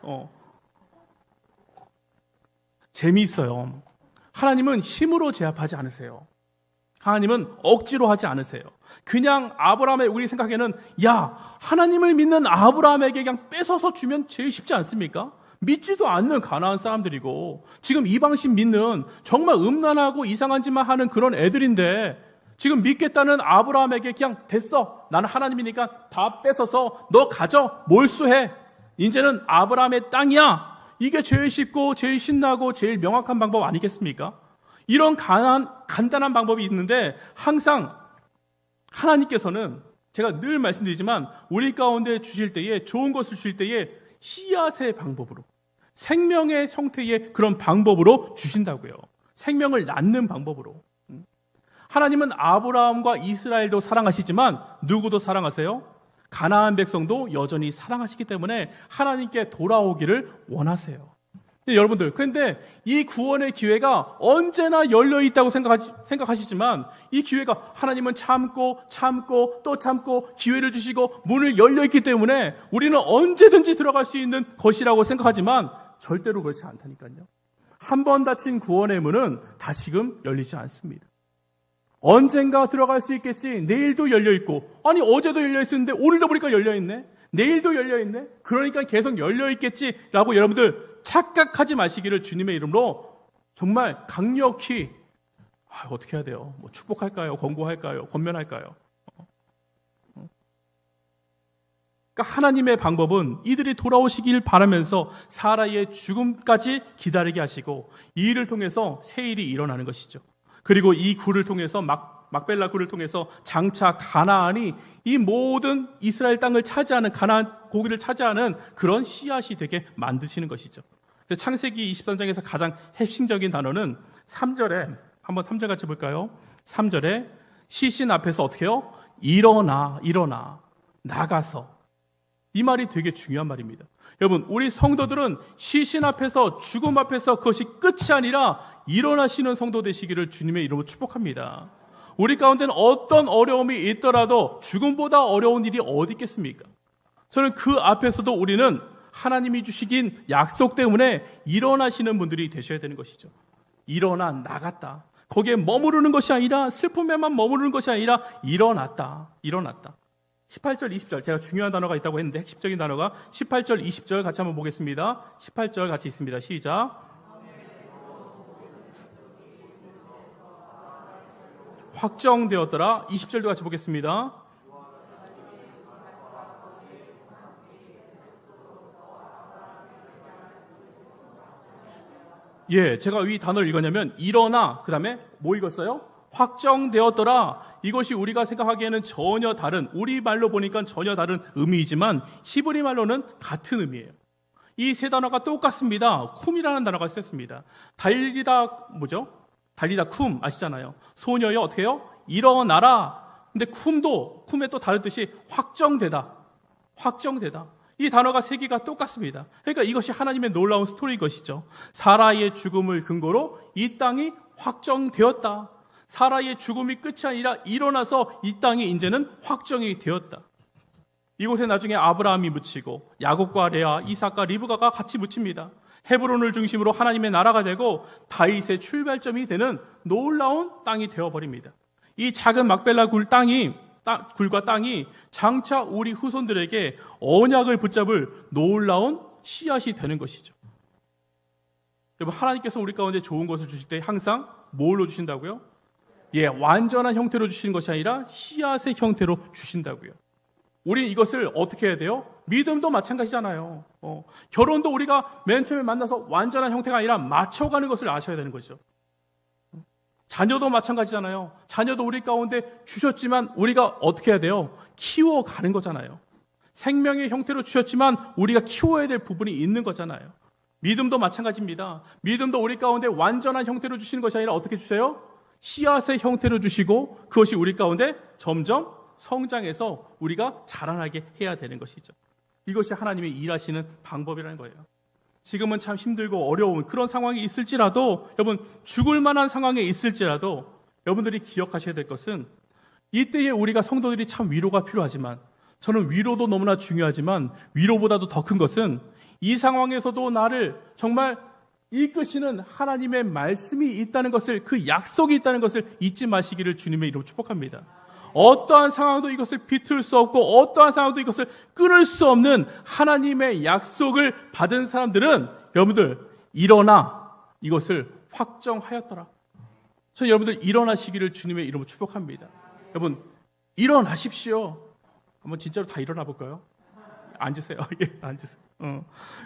재미있어요. 하나님은 힘으로 제압하지 않으세요. 하나님은 억지로 하지 않으세요. 그냥 아브라함의, 우리 생각에는 하나님을 믿는 아브라함에게 그냥 뺏어서 주면 제일 쉽지 않습니까? 믿지도 않는 가나안 사람들이고 지금 이방신 믿는 정말 음란하고 이상한 짓만 하는 그런 애들인데 지금 믿겠다는 아브라함에게 그냥 됐어, 나는 하나님이니까 다 뺏어서 너 가져, 몰수해, 이제는 아브라함의 땅이야, 이게 제일 쉽고 제일 신나고 제일 명확한 방법 아니겠습니까? 이런 간단한 방법이 있는데 항상 하나님께서는, 제가 늘 말씀드리지만 우리 가운데 주실 때에, 좋은 것을 주실 때에 씨앗의 방법으로, 생명의 형태의 그런 방법으로 주신다고요. 생명을 낳는 방법으로. 하나님은 아브라함과 이스라엘도 사랑하시지만 누구도 사랑하세요? 가나안 백성도 여전히 사랑하시기 때문에 하나님께 돌아오기를 원하세요. 여러분들, 그런데 이 구원의 기회가 언제나 열려 있다고 생각하시지만 이 기회가, 하나님은 참고 또 참고 기회를 주시고 문을 열려 있기 때문에 우리는 언제든지 들어갈 수 있는 것이라고 생각하지만 절대로 그렇지 않다니까요. 한 번 닫힌 구원의 문은 다시금 열리지 않습니다. 언젠가 들어갈 수 있겠지, 내일도 열려 있고, 아니 어제도 열려 있었는데 오늘도 보니까 열려 있네, 내일도 열려 있네, 그러니까 계속 열려 있겠지라고 여러분들 착각하지 마시기를 주님의 이름으로 정말 강력히, 어떻게 해야 돼요? 뭐 축복할까요? 권고할까요? 권면할까요? 그러니까 하나님의 방법은 이들이 돌아오시길 바라면서 사라의 죽음까지 기다리게 하시고 이 일을 통해서 새 일이 일어나는 것이죠. 그리고 이 굴을 통해서, 막벨라 굴을 통해서 장차 가나안이 이 모든 이스라엘 땅을 차지하는, 가나안 고기를 차지하는 그런 씨앗이 되게 만드시는 것이죠. 창세기 23장에서 가장 핵심적인 단어는 3절에, 한번 3절 같이 볼까요? 3절에 시신 앞에서 어떻게 해요? 일어나 나가서. 이 말이 되게 중요한 말입니다. 여러분, 우리 성도들은 시신 앞에서, 죽음 앞에서 그것이 끝이 아니라 일어나시는 성도 되시기를 주님의 이름으로 축복합니다. 우리 가운데는 어떤 어려움이 있더라도 죽음보다 어려운 일이 어디 있겠습니까? 저는 그 앞에서도 우리는 하나님이 주시긴 약속 때문에 일어나시는 분들이 되셔야 되는 것이죠. 일어나 나갔다. 거기에 머무르는 것이 아니라, 슬픔에만 머무르는 것이 아니라 일어났다. 18절, 20절, 제가 중요한 단어가 있다고 했는데 핵심적인 단어가 18절, 20절 같이 한번 보겠습니다. 18절 같이 있습니다. 시작. 확정되었더라. 20절도 같이 보겠습니다. 제가 이 단어를 읽었냐면 일어나, 그 다음에 뭐 읽었어요? 확정되었더라. 이것이 우리가 생각하기에는 전혀 다른, 우리 말로 보니까 전혀 다른 의미이지만 히브리 말로는 같은 의미예요. 이 세 단어가 똑같습니다. 쿰이라는 단어가 쓰였습니다. 달리다 쿰 아시잖아요. 소녀여 어떻게 해요? 일어나라. 근데 쿰의 또 다른 뜻이 확정되다. 이 단어가 세 개가 똑같습니다. 그러니까 이것이 하나님의 놀라운 스토리인 것이죠. 사라의 죽음을 근거로 이 땅이 확정되었다. 사라의 죽음이 끝이 아니라 일어나서 이 땅이 이제는 확정이 되었다. 이곳에 나중에 아브라함이 묻히고 야곱과 레아, 이삭과 리브가가 같이 묻힙니다. 헤브론을 중심으로 하나님의 나라가 되고 다윗의 출발점이 되는 놀라운 땅이 되어버립니다. 이 작은 막벨라 굴과 땅이 장차 우리 후손들에게 언약을 붙잡을 놀라운 씨앗이 되는 것이죠. 여러분, 하나님께서 우리 가운데 좋은 것을 주실 때 항상 뭘로 주신다고요? 완전한 형태로 주시는 것이 아니라 씨앗의 형태로 주신다고요. 우리는 이것을 어떻게 해야 돼요? 믿음도 마찬가지잖아요. 결혼도 우리가 맨 처음에 만나서 완전한 형태가 아니라 맞춰가는 것을 아셔야 되는 거죠. 자녀도 마찬가지잖아요. 자녀도 우리 가운데 주셨지만 우리가 어떻게 해야 돼요? 키워가는 거잖아요. 생명의 형태로 주셨지만 우리가 키워야 될 부분이 있는 거잖아요. 믿음도 마찬가지입니다. 믿음도 우리 가운데 완전한 형태로 주시는 것이 아니라 어떻게 주세요? 씨앗의 형태로 주시고 그것이 우리 가운데 점점 성장해서 우리가 자라나게 해야 되는 것이죠. 이것이 하나님의 일하시는 방법이라는 거예요. 지금은 참 힘들고 어려운 그런 상황이 있을지라도, 여러분, 죽을 만한 상황에 있을지라도 여러분들이 기억하셔야 될 것은, 이때에 우리가 성도들이 참 위로가 필요하지만, 저는 위로도 너무나 중요하지만 위로보다도 더 큰 것은 이 상황에서도 나를 정말 이끄시는 하나님의 말씀이 있다는 것을, 그 약속이 있다는 것을 잊지 마시기를 주님의 이름으로 축복합니다. 어떠한 상황도 이것을 비틀 수 없고 어떠한 상황도 이것을 끊을 수 없는 하나님의 약속을 받은 사람들은 여러분들 일어나 이것을 확정하였더라. 저는 여러분들 일어나시기를 주님의 이름으로 축복합니다. 여러분, 일어나십시오. 한번 진짜로 다 일어나 볼까요? 앉으세요. 앉으세요.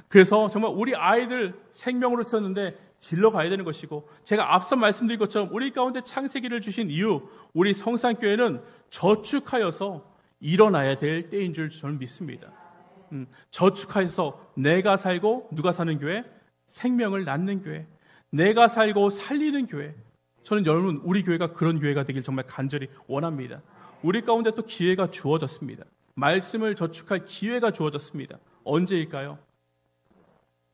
그래서 정말 우리 아이들 생명으로 쓰였는데 질러 가야 되는 것이고, 제가 앞서 말씀드린 것처럼 우리 가운데 창세기를 주신 이유, 우리 성산교회는 저축하여서 일어나야 될 때인 줄 저는 믿습니다. 저축하여서 내가 살고 누가 사는 교회? 생명을 낳는 교회. 내가 살고 살리는 교회. 저는 여러분, 우리 교회가 그런 교회가 되길 정말 간절히 원합니다. 우리 가운데 또 기회가 주어졌습니다. 말씀을 저축할 기회가 주어졌습니다. 언제일까요?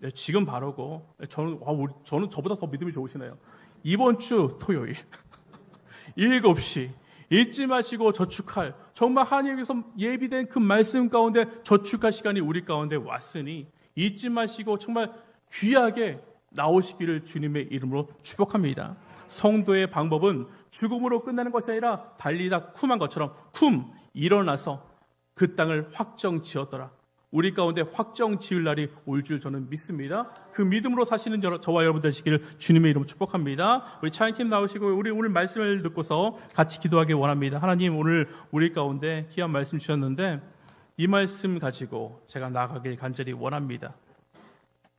네, 지금 바로고, 저는 저보다 더 믿음이 좋으시네요. 이번 주 토요일 7시 잊지 마시고 저축할, 정말 하나님께서 예비된 그 말씀 가운데 저축할 시간이 우리 가운데 왔으니 잊지 마시고 정말 귀하게 나오시기를 주님의 이름으로 축복합니다. 성도의 방법은 죽음으로 끝나는 것이 아니라 달리다 쿰한 것처럼 일어나서 그 땅을 확정 지었더라. 우리 가운데 확정 지을 날이 올 줄 저는 믿습니다. 그 믿음으로 사시는 저와 여러분 되시기를 주님의 이름으로 축복합니다. 우리 찬양팀 나오시고 우리 오늘 말씀을 듣고서 같이 기도하기 원합니다. 하나님, 오늘 우리 가운데 귀한 말씀 주셨는데 이 말씀 가지고 제가 나아가길 간절히 원합니다.